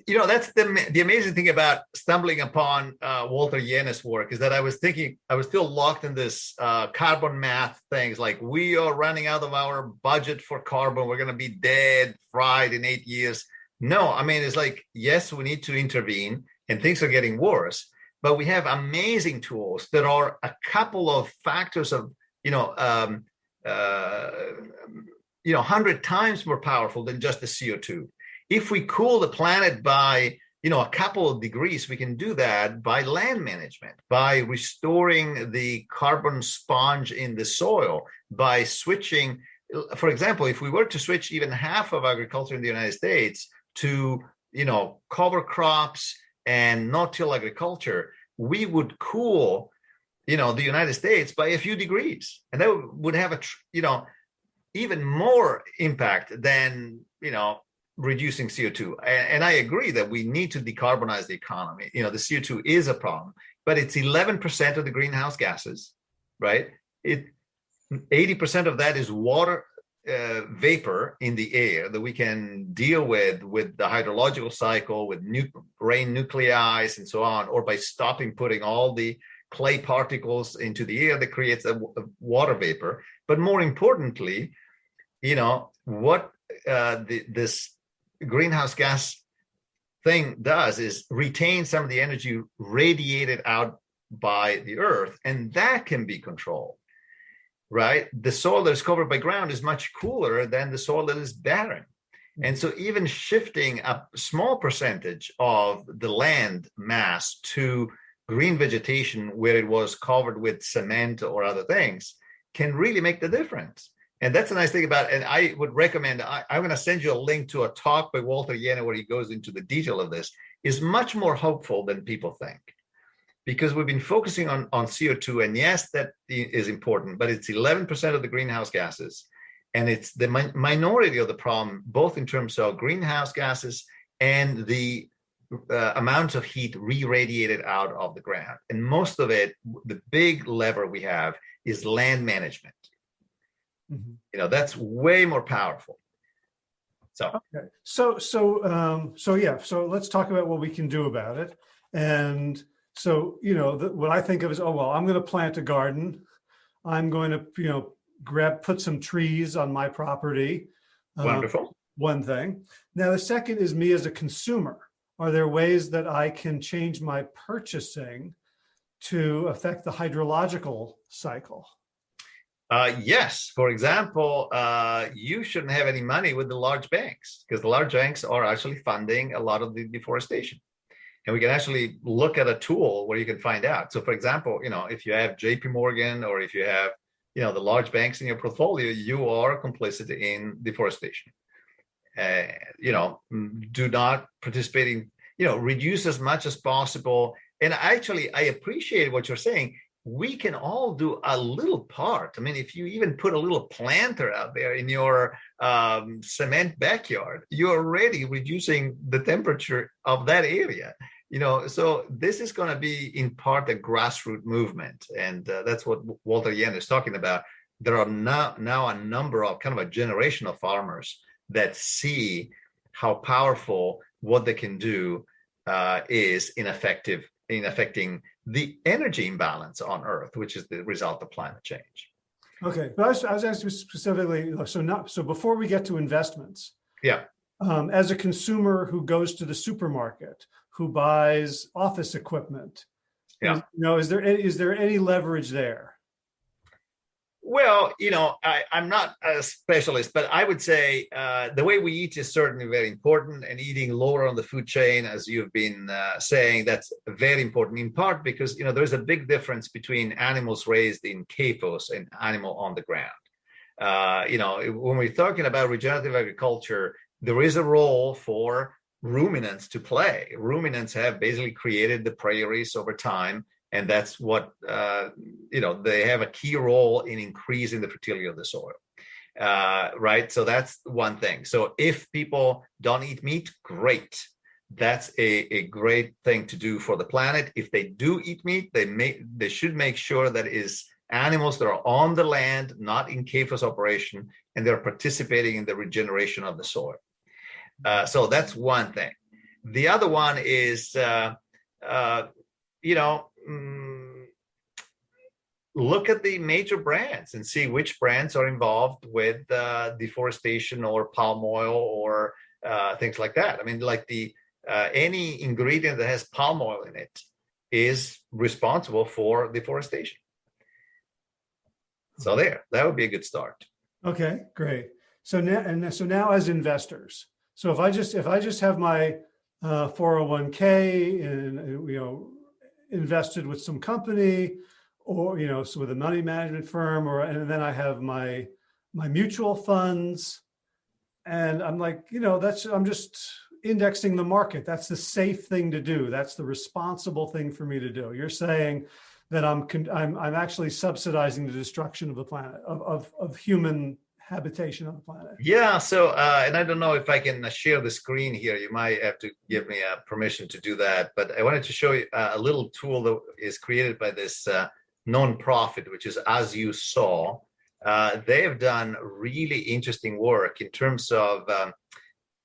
That's the amazing thing about stumbling upon Walter Yenis' work, is that I was still locked in this carbon math things, like we are running out of our budget for carbon. We're going to be dead, fried in 8 years. No, I mean, it's like, yes, we need to intervene and things are getting worse, but we have amazing tools that are a couple of factors of, 100 times more powerful than just the CO2. If we cool the planet by, a couple of degrees, we can do that by land management, by restoring the carbon sponge in the soil, by switching. For example, if we were to switch even half of agriculture in the United States to, cover crops and no-till agriculture, we would cool, the United States by a few degrees, and that would have even more impact than, reducing CO2. And I agree that we need to decarbonize the economy. The CO2 is a problem, but it's 11% of the greenhouse gases, right? 80% of that is water vapor in the air that we can deal with the hydrological cycle, with rain nuclei and so on, or by stopping putting all the clay particles into the air that creates a water vapor. But more importantly, what this greenhouse gas thing does is retain some of the energy radiated out by the earth, and that can be controlled, right? The soil that is covered by ground is much cooler than the soil that is barren. And so even shifting a small percentage of the land mass to green vegetation where it was covered with cement or other things can really make the difference. And that's a nice thing about it. And I would recommend, I'm going to send you a link to a talk by Walter Yenis where he goes into the detail of this, is much more hopeful than people think. Because we've been focusing on CO2, and yes, that is important, but it's 11% of the greenhouse gases. And it's the minority of the problem, both in terms of greenhouse gases and the amount of heat re-radiated out of the ground. And most of it, the big lever we have is land management. Mm-hmm. That's way more powerful. So let's talk about what we can do about it. And so, what I think of is, I'm going to plant a garden. I'm going to, put some trees on my property. Wonderful. One thing. Now, the second is me as a consumer. Are there ways that I can change my purchasing to affect the hydrological cycle? Yes. For example, you shouldn't have any money with the large banks, because the large banks are actually funding a lot of the deforestation. And we can actually look at a tool where you can find out. So, for example, if you have JP Morgan, or if you have, the large banks in your portfolio, you are complicit in deforestation. Do not participate in, reduce as much as possible. And actually, I appreciate what you're saying. We can all do a little part. I mean, if you even put a little planter out there in your cement backyard, you're already reducing the temperature of that area. So this is going to be in part a grassroots movement. And that's what Walter Yenis is talking about. There are now a number of kind of a generation of farmers that see how powerful what they can do is in affecting the energy imbalance on Earth, which is the result of climate change. Okay, but I was asking specifically, so before we get to investments, yeah, as a consumer who goes to the supermarket, who buys office equipment, yeah, is there any leverage there? Well, I'm not a specialist, but I would say the way we eat is certainly very important, and eating lower on the food chain, as you've been saying, that's very important, in part because, there's a big difference between animals raised in CAFOs and animal on the ground. When we're talking about regenerative agriculture, there is a role for ruminants to play. Ruminants have basically created the prairies over time. And that's what, they have a key role in increasing the fertility of the soil, right? So that's one thing. So if people don't eat meat, great. That's a great thing to do for the planet. If they do eat meat, they should make sure that it is animals that are on the land, not in CAFOS operation, and they're participating in the regeneration of the soil. So that's one thing. The other one is, you know, look at the major brands and see which brands are involved with deforestation or palm oil or things like that. I mean, like any ingredient that has palm oil in it is responsible for deforestation. So that would be a good start. Okay, great. So now as investors, so if I just have my 401k and invested with some company, or so with a money management firm, and then I have my mutual funds, and I'm like, I'm just indexing the market. That's the safe thing to do. That's the responsible thing for me to do. You're saying that I'm actually subsidizing the destruction of the planet, of human habitation on the planet. Yeah. So, and I don't know if I can share the screen here. You might have to give me permission to do that. But I wanted to show you a little tool that is created by this nonprofit, which is As You Saw. They have done really interesting work in terms of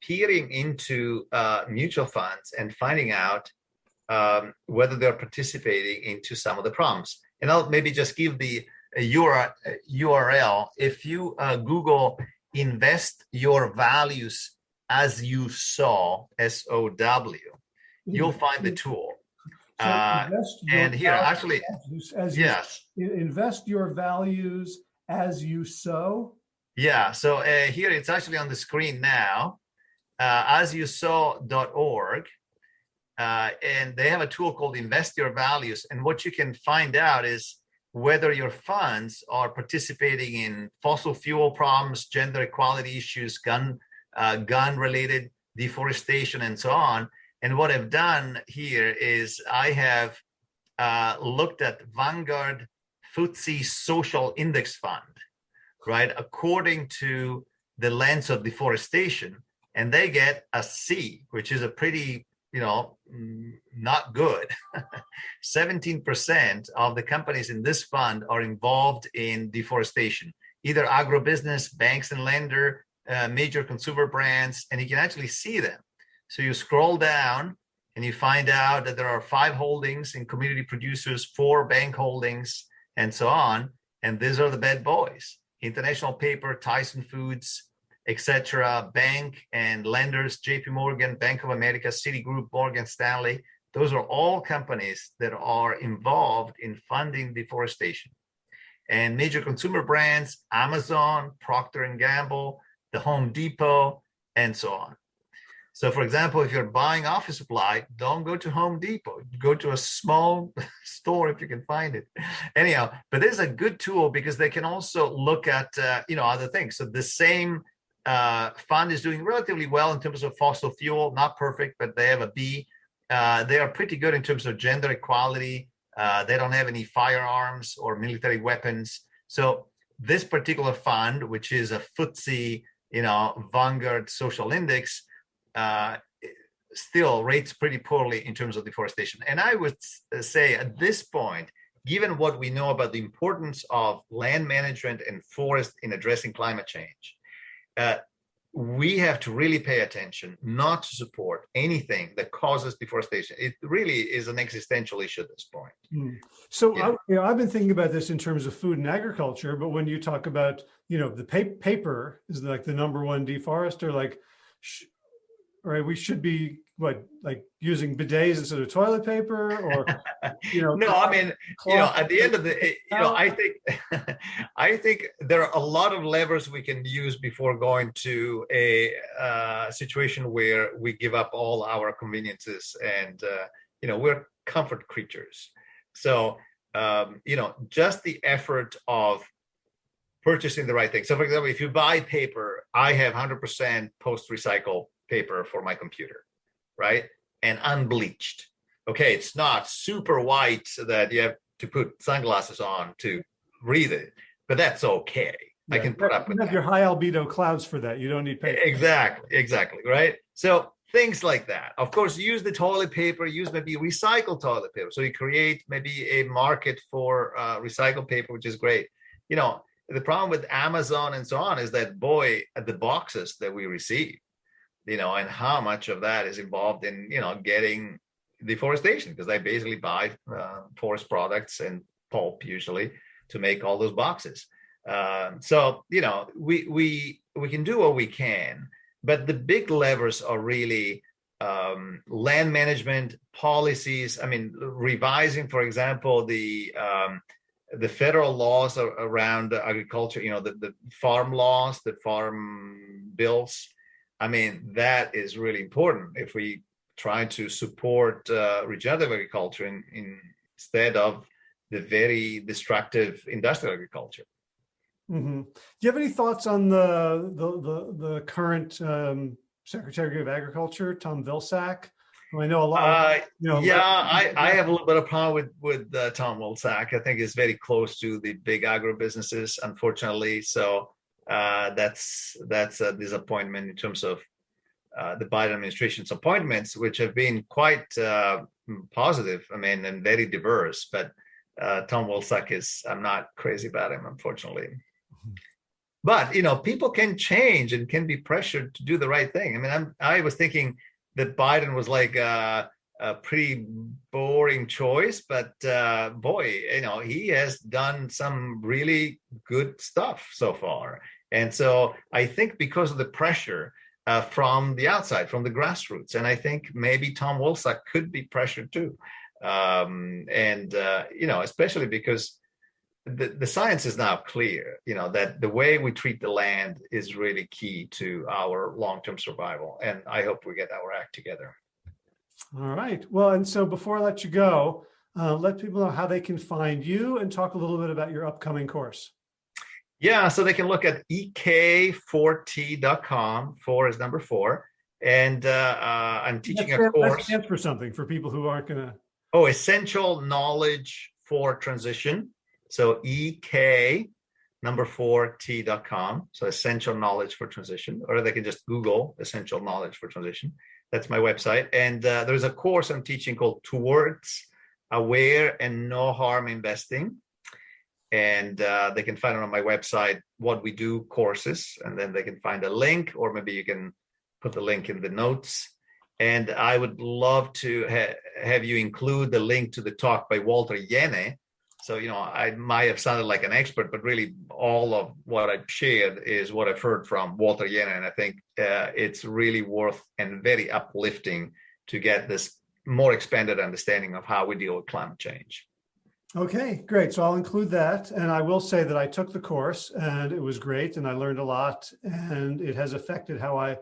peering into mutual funds and finding out whether they're participating into some of the problems. And I'll maybe just give the URL. If you Google invest your values as you saw, SOW, you'll find the tool. And here, actually, yes. Invest your values as you sow. Yeah, so here it's actually on the screen now, asyousaw.org. And they have a tool called Invest Your Values. And what you can find out is whether your funds are participating in fossil fuel problems, gender equality issues, gun-related deforestation, and so on. And what I've done here is I have looked at Vanguard FTSE Social Index Fund, right, according to the lens of deforestation. And they get a C, which is a pretty, not good. 17% of the companies in this fund are involved in deforestation, either agribusiness, banks and lender, major consumer brands, and you can actually see them. So you scroll down and you find out that there are 5 holdings in community producers, 4 bank holdings, and so on. And these are the bad boys: International Paper, Tyson Foods, etc., bank and lenders, JP Morgan, Bank of America, Citigroup, Morgan Stanley. Those are all companies that are involved in funding deforestation. And major consumer brands: Amazon, Procter & Gamble, the Home Depot, and so on. So, for example, if you're buying office supply, don't go to Home Depot. Go to a small store if you can find it. Anyhow, but this is a good tool because they can also look at, other things. So the same fund is doing relatively well in terms of fossil fuel, not perfect, but they have a B. They are pretty good in terms of gender equality. They don't have any firearms or military weapons. So this particular fund, which is a FTSE, Vanguard Social Index, still rates pretty poorly in terms of deforestation. And I would say at this point, given what we know about the importance of land management and forest in addressing climate change, we have to really pay attention not to support anything that causes deforestation. It really is an existential issue at this point. So I've been thinking about this in terms of food and agriculture, but when you talk about, the paper is like the number one deforester, like, right, we should be using bidets instead of toilet paper, or no, I mean, at the end of the I think there are a lot of levers we can use before going to a situation where we give up all our conveniences and we're comfort creatures. So just the effort of purchasing the right thing. So for example, if you buy paper, I have 100% post-recycle paper for my computer, right? And unbleached. Okay, it's not super white so that you have to put sunglasses on to read it, but that's okay. Yeah, I can put up with that. You have your high albedo clouds for that. You don't need paper. Exactly, right? So things like that. Of course, use the toilet paper, use maybe recycled toilet paper. So you create maybe a market for recycled paper, which is great. The problem with Amazon and so on is that, boy, the boxes that we receive, and how much of that is involved in, getting deforestation, because they basically buy forest products and pulp usually to make all those boxes. So, we can do what we can, but the big levers are really land management policies. I mean, revising, for example, the federal laws around agriculture, the farm laws, the farm bills. I mean, that is really important if we try to support regenerative agriculture instead of the very destructive industrial agriculture. Mm-hmm. Do you have any thoughts on the current Secretary of Agriculture, Tom Vilsack? I know a lot. I have a little bit of problem with Tom Vilsack. I think he's very close to the big agribusinesses, unfortunately. So that's a disappointment in terms of the Biden administration's appointments, which have been quite positive. I mean, and very diverse. But Tom Vilsack I'm not crazy about him, unfortunately. But people can change and can be pressured to do the right thing. I mean, I was thinking that Biden was like a pretty boring choice, but boy, he has done some really good stuff so far. And so I think because of the pressure from the outside, from the grassroots, and I think maybe Tom Vilsack could be pressured too, especially because the science is now clear, that the way we treat the land is really key to our long-term survival. And I hope we get our act together. All right. Well, and so before I let you go, let people know how they can find you and talk a little bit about your upcoming course. Yeah, so they can look at ek4t.com. 4 is number 4. And I'm teaching a course. That stands for something for people who aren't going to. Oh, Essential Knowledge for Transition. So ek4t.com. So Essential Knowledge for Transition, or they can just Google Essential Knowledge for Transition. That's my website. And there's a course I'm teaching called Towards Aware and No Harm Investing. And they can find it on my website, What We Do courses, and then they can find a link, or maybe you can put the link in the notes. And I would love to have you include the link to the talk by Walter Jenne. So, I might have sounded like an expert, but really all of what I've shared is what I've heard from Walter Jenne. And I think it's really worth and very uplifting to get this more expanded understanding of how we deal with climate change. Okay, great. So I'll include that. And I will say that I took the course and it was great. And I learned a lot, and it has affected how I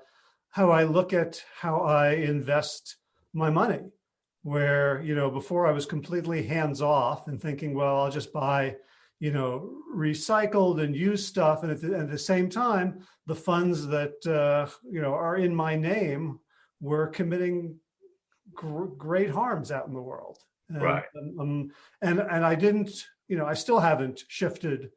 look at how I invest my money. Where, before I was completely hands off and thinking, well, I'll just buy, recycled and used stuff. And at the same time, the funds that, are in my name were committing great harms out in the world. And, right. And I didn't, I still haven't shifted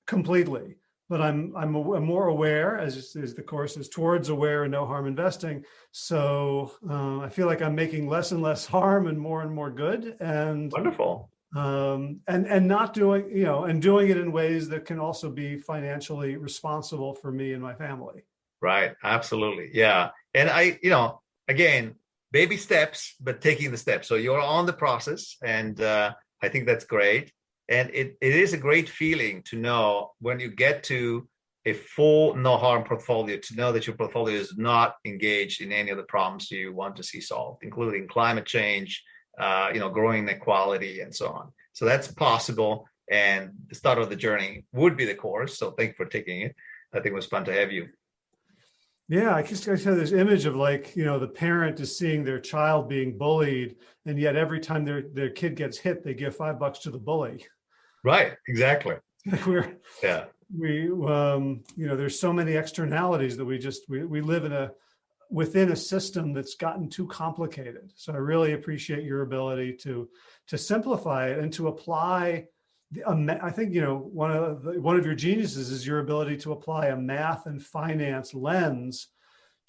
completely. But I'm more aware, as the course is Towards Aware and No Harm Investing. So I feel like I'm making less and less harm and more good. And wonderful. And not doing, and doing it in ways that can also be financially responsible for me and my family. Right. Absolutely. Yeah. And again, baby steps, but taking the steps. So you're on the process, and I think that's great. And it is a great feeling to know when you get to a full no harm portfolio, to know that your portfolio is not engaged in any of the problems you want to see solved, including climate change, growing inequality, and so on. So that's possible. And the start of the journey would be the course. So thank you for taking it. I think it was fun to have you. Yeah, I just have this image of the parent is seeing their child being bullied, and yet every time their kid gets hit, they give $5 to the bully. Right, exactly. There's so many externalities that we live within a system that's gotten too complicated. So I really appreciate your ability to simplify it and to apply. I think one of your geniuses is your ability to apply a math and finance lens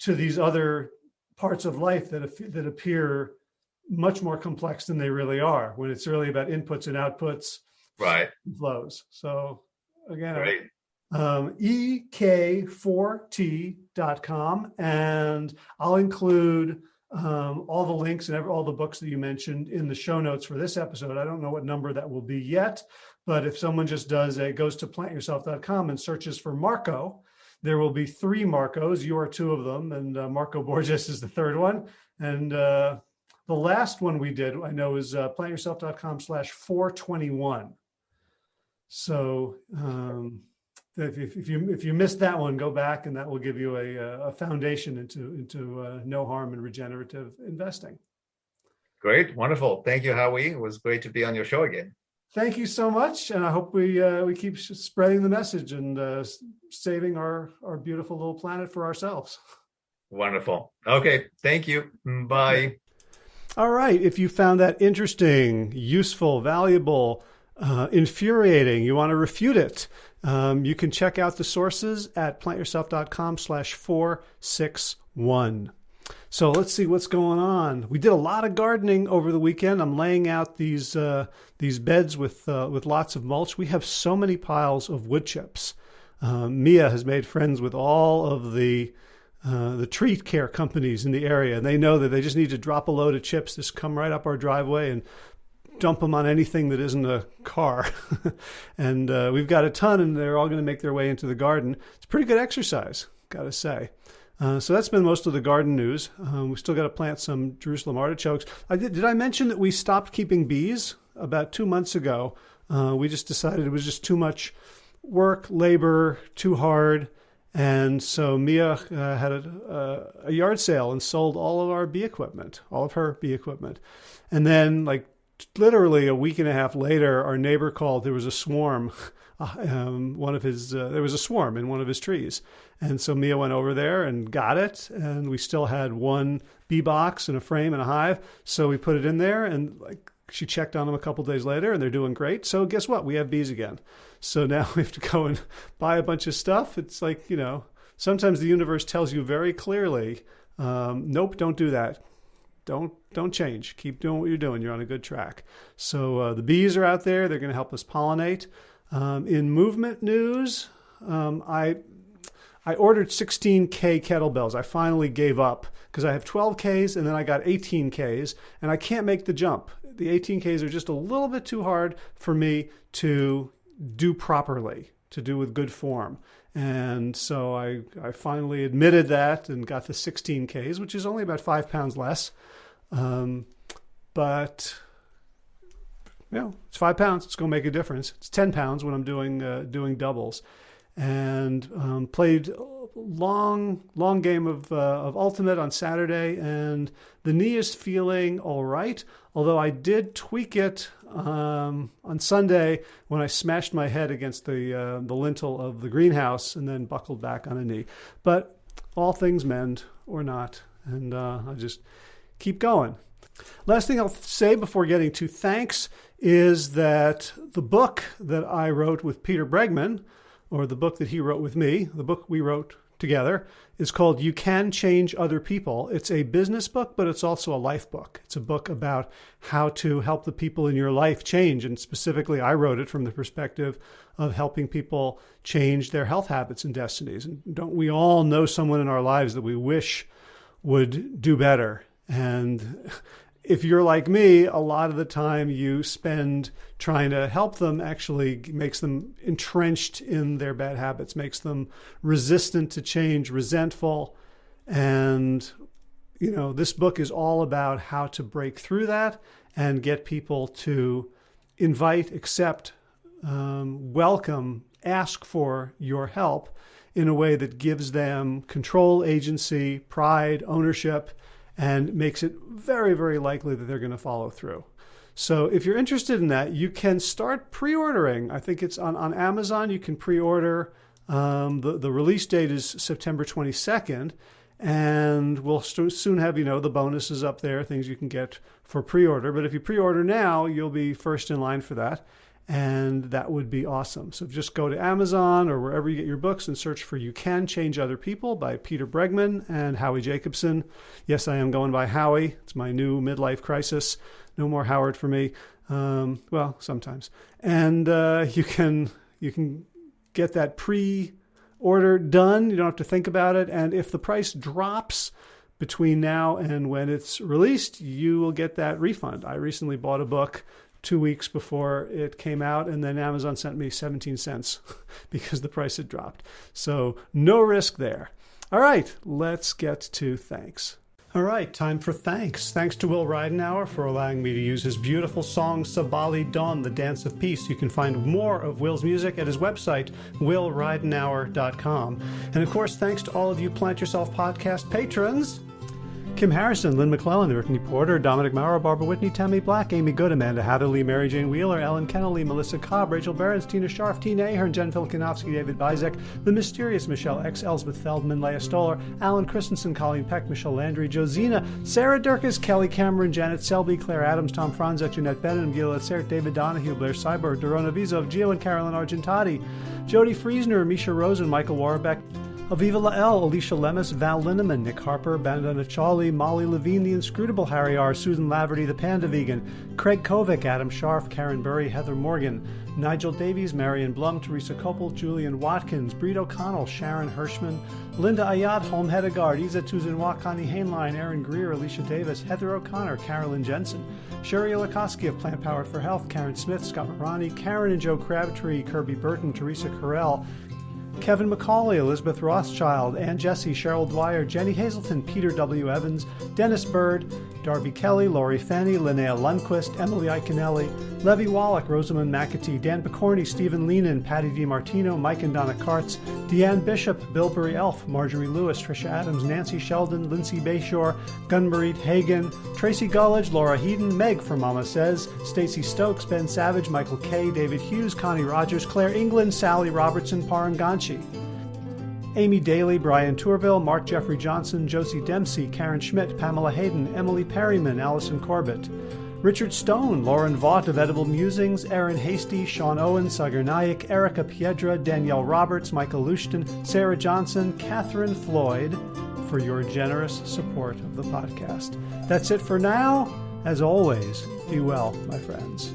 to these other parts of life that appear much more complex than they really are, when it's really about inputs and outputs, right, flows. So again, right. ek4t.com. playyourself.com, and I'll include all the links and all the books that you mentioned in the show notes for this episode. I don't know what number that will be yet, but if someone just goes to plantyourself.com and searches for Marco, there will be 3 Marcos. You are 2 of them, and Marco Borges is the 3rd one. And the last one we did, I know, is plantyourself.com/421. So if you missed that one, go back, and that will give you a foundation into no harm and regenerative investing. Great, wonderful. Thank you, Howie. It was great to be on your show again. Thank you so much, and I hope we keep spreading the message and saving our beautiful little planet for ourselves. Wonderful. Okay, thank you. Bye. All right. If you found that interesting, useful, valuable, infuriating, you want to refute it, you can check out the sources at plantyourself.com/461. So let's see what's going on. We did a lot of gardening over the weekend. I'm laying out these beds with lots of mulch. We have so many piles of wood chips. Mia has made friends with all of the tree care companies in the area, and they know that they just need to drop a load of chips, just come right up our driveway and dump them on anything that isn't a car. And we've got a ton, and they're all going to make their way into the garden. It's pretty good exercise, got to say. So that's been most of the garden news. We still got to plant some Jerusalem artichokes. Did I mention that we stopped keeping bees about 2 months ago? We just decided it was just too much work, labor, too hard. And so Mia had a yard sale and sold all of her bee equipment. And then, like, literally a week and a half later, our neighbor called. There was a swarm. There was a swarm in one of his trees. And so Mia went over there and got it. And we still had 1 bee box and a frame and a hive. So we put it in there, and she checked on them a couple of days later, and they're doing great. So guess what? We have bees again. So now we have to go and buy a bunch of stuff. It's like, sometimes the universe tells you very clearly, nope, don't do that. Don't change. Keep doing what you're doing. You're on a good track. So the bees are out there. They're going to help us pollinate. In movement news, I ordered 16K kettlebells. I finally gave up because I have 12Ks and then I got 18Ks, and I can't make the jump. The 18Ks are just a little bit too hard for me to do properly, to do with good form. And so I finally admitted that and got the 16Ks, which is only about 5 pounds less. But it's 5 pounds. It's going to make a difference. It's 10 pounds when I'm doing doubles. And played a long game of Ultimate on Saturday, and the knee is feeling all right. Although I did tweak it on Sunday when I smashed my head against the lintel of the greenhouse and then buckled back on a knee. But all things mend or not, and I just keep going. Last thing I'll say before getting to thanks is that the book that I wrote with Peter Bregman, or the book that he wrote with me, the book we wrote together, is called You Can Change Other People. It's a business book, but it's also a life book. It's a book about how to help the people in your life change. And specifically, I wrote it from the perspective of helping people change their health habits and destinies. And don't we all know someone in our lives that we wish would do better? And if you're like me, a lot of the time you spend trying to help them actually makes them entrenched in their bad habits, makes them resistant to change, resentful. And, this book is all about how to break through that and get people to invite, accept, welcome, ask for your help in a way that gives them control, agency, pride, ownership, and makes it very, very likely that they're going to follow through. So if you're interested in that, you can start pre-ordering. I think it's on Amazon. You can pre-order. The release date is September 22nd, and we'll soon have, the bonuses up there, things you can get for pre-order. But if you pre-order now, you'll be first in line for that, and that would be awesome. So just go to Amazon or wherever you get your books and search for You Can Change Other People by Peter Bregman and Howie Jacobson. Yes, I am going by Howie. It's my new midlife crisis. No more Howard for me. Well, sometimes. And you can get that order done. You don't have to think about it. And if the price drops between now and when it's released, you will get that refund. I recently bought a book 2 weeks before it came out, and then Amazon sent me 17 cents because the price had dropped. So no risk there. All right, let's get to thanks. All right, time for thanks. Thanks to Will Ridenauer for allowing me to use his beautiful song Sabali Dawn, The Dance of Peace. You can find more of Will's music at his website, willridenauer.com. And of course, thanks to all of you Plant Yourself Podcast patrons. Kim Harrison, Lynn McClellan, Brittany Porter, Dominic Maurer, Barbara Whitney, Tammy Black, Amy Good, Amanda Hatherley, Mary Jane Wheeler, Ellen Kennelly, Melissa Cobb, Rachel Behrens, Tina Scharf, Tina Ahern, Jen Filkinovsky, David Bizek, The Mysterious Michelle X, Elsbeth Feldman, Leah Stoller, Alan Christensen, Colleen Peck, Michelle Landry, Josina, Sarah Durkis, Kelly Cameron, Janet Selby, Claire Adams, Tom Franzek, Jeanette Bennett, Gila Sert, David Donahue, Blair Cyber, Dorona Vizov, Gio and Carolyn Argentati, Jody Friesner, Misha Rosen, Michael Warbeck, Aviva Lael, Alicia Lemus, Val Linneman, Nick Harper, Bandana Charlie, Molly Levine, The Inscrutable Harry R., Susan Laverty, The Panda Vegan, Craig Kovic, Adam Scharf, Karen Burry, Heather Morgan, Nigel Davies, Marion Blum, Teresa Copel, Julian Watkins, Breed O'Connell, Sharon Hirschman, Linda Ayat, Holm Hedegaard, Isa Tuzinwa, Connie Hainline, Aaron Greer, Alicia Davis, Heather O'Connor, Carolyn Jensen, Sherry Olakoski of Plant Powered for Health, Karen Smith, Scott Marani, Karen and Joe Crabtree, Kirby Burton, Teresa Carell, Kevin McCauley, Elizabeth Rothschild, Ann Jesse, Cheryl Dwyer, Jenny Hazelton, Peter W. Evans, Dennis Bird, Darby Kelly, Lori Fanny, Linnea Lundquist, Emily Iconelli, Levy Wallach, Rosamund McAtee, Dan Picorni, Stephen Leenan, Patty DiMartino, Mike and Donna Kartz, Deanne Bishop, Bilberry Elf, Marjorie Lewis, Tricia Adams, Nancy Sheldon, Lindsay Bayshore, Gunmarit Hagan, Tracy Gullidge, Laura Heaton, Meg from Mama Says, Stacey Stokes, Ben Savage, Michael Kay, David Hughes, Connie Rogers, Claire England, Sally Robertson, Paranganchi, Amy Daly, Brian Tourville, Mark Jeffrey Johnson, Josie Dempsey, Karen Schmidt, Pamela Hayden, Emily Perryman, Allison Corbett, Richard Stone, Lauren Vaught of Edible Musings, Aaron Hasty, Sean Owen, Sagar Naik, Erica Piedra, Danielle Roberts, Michael Lushton, Sarah Johnson, Catherine Floyd, for your generous support of the podcast. That's it for now. As always, be well, my friends.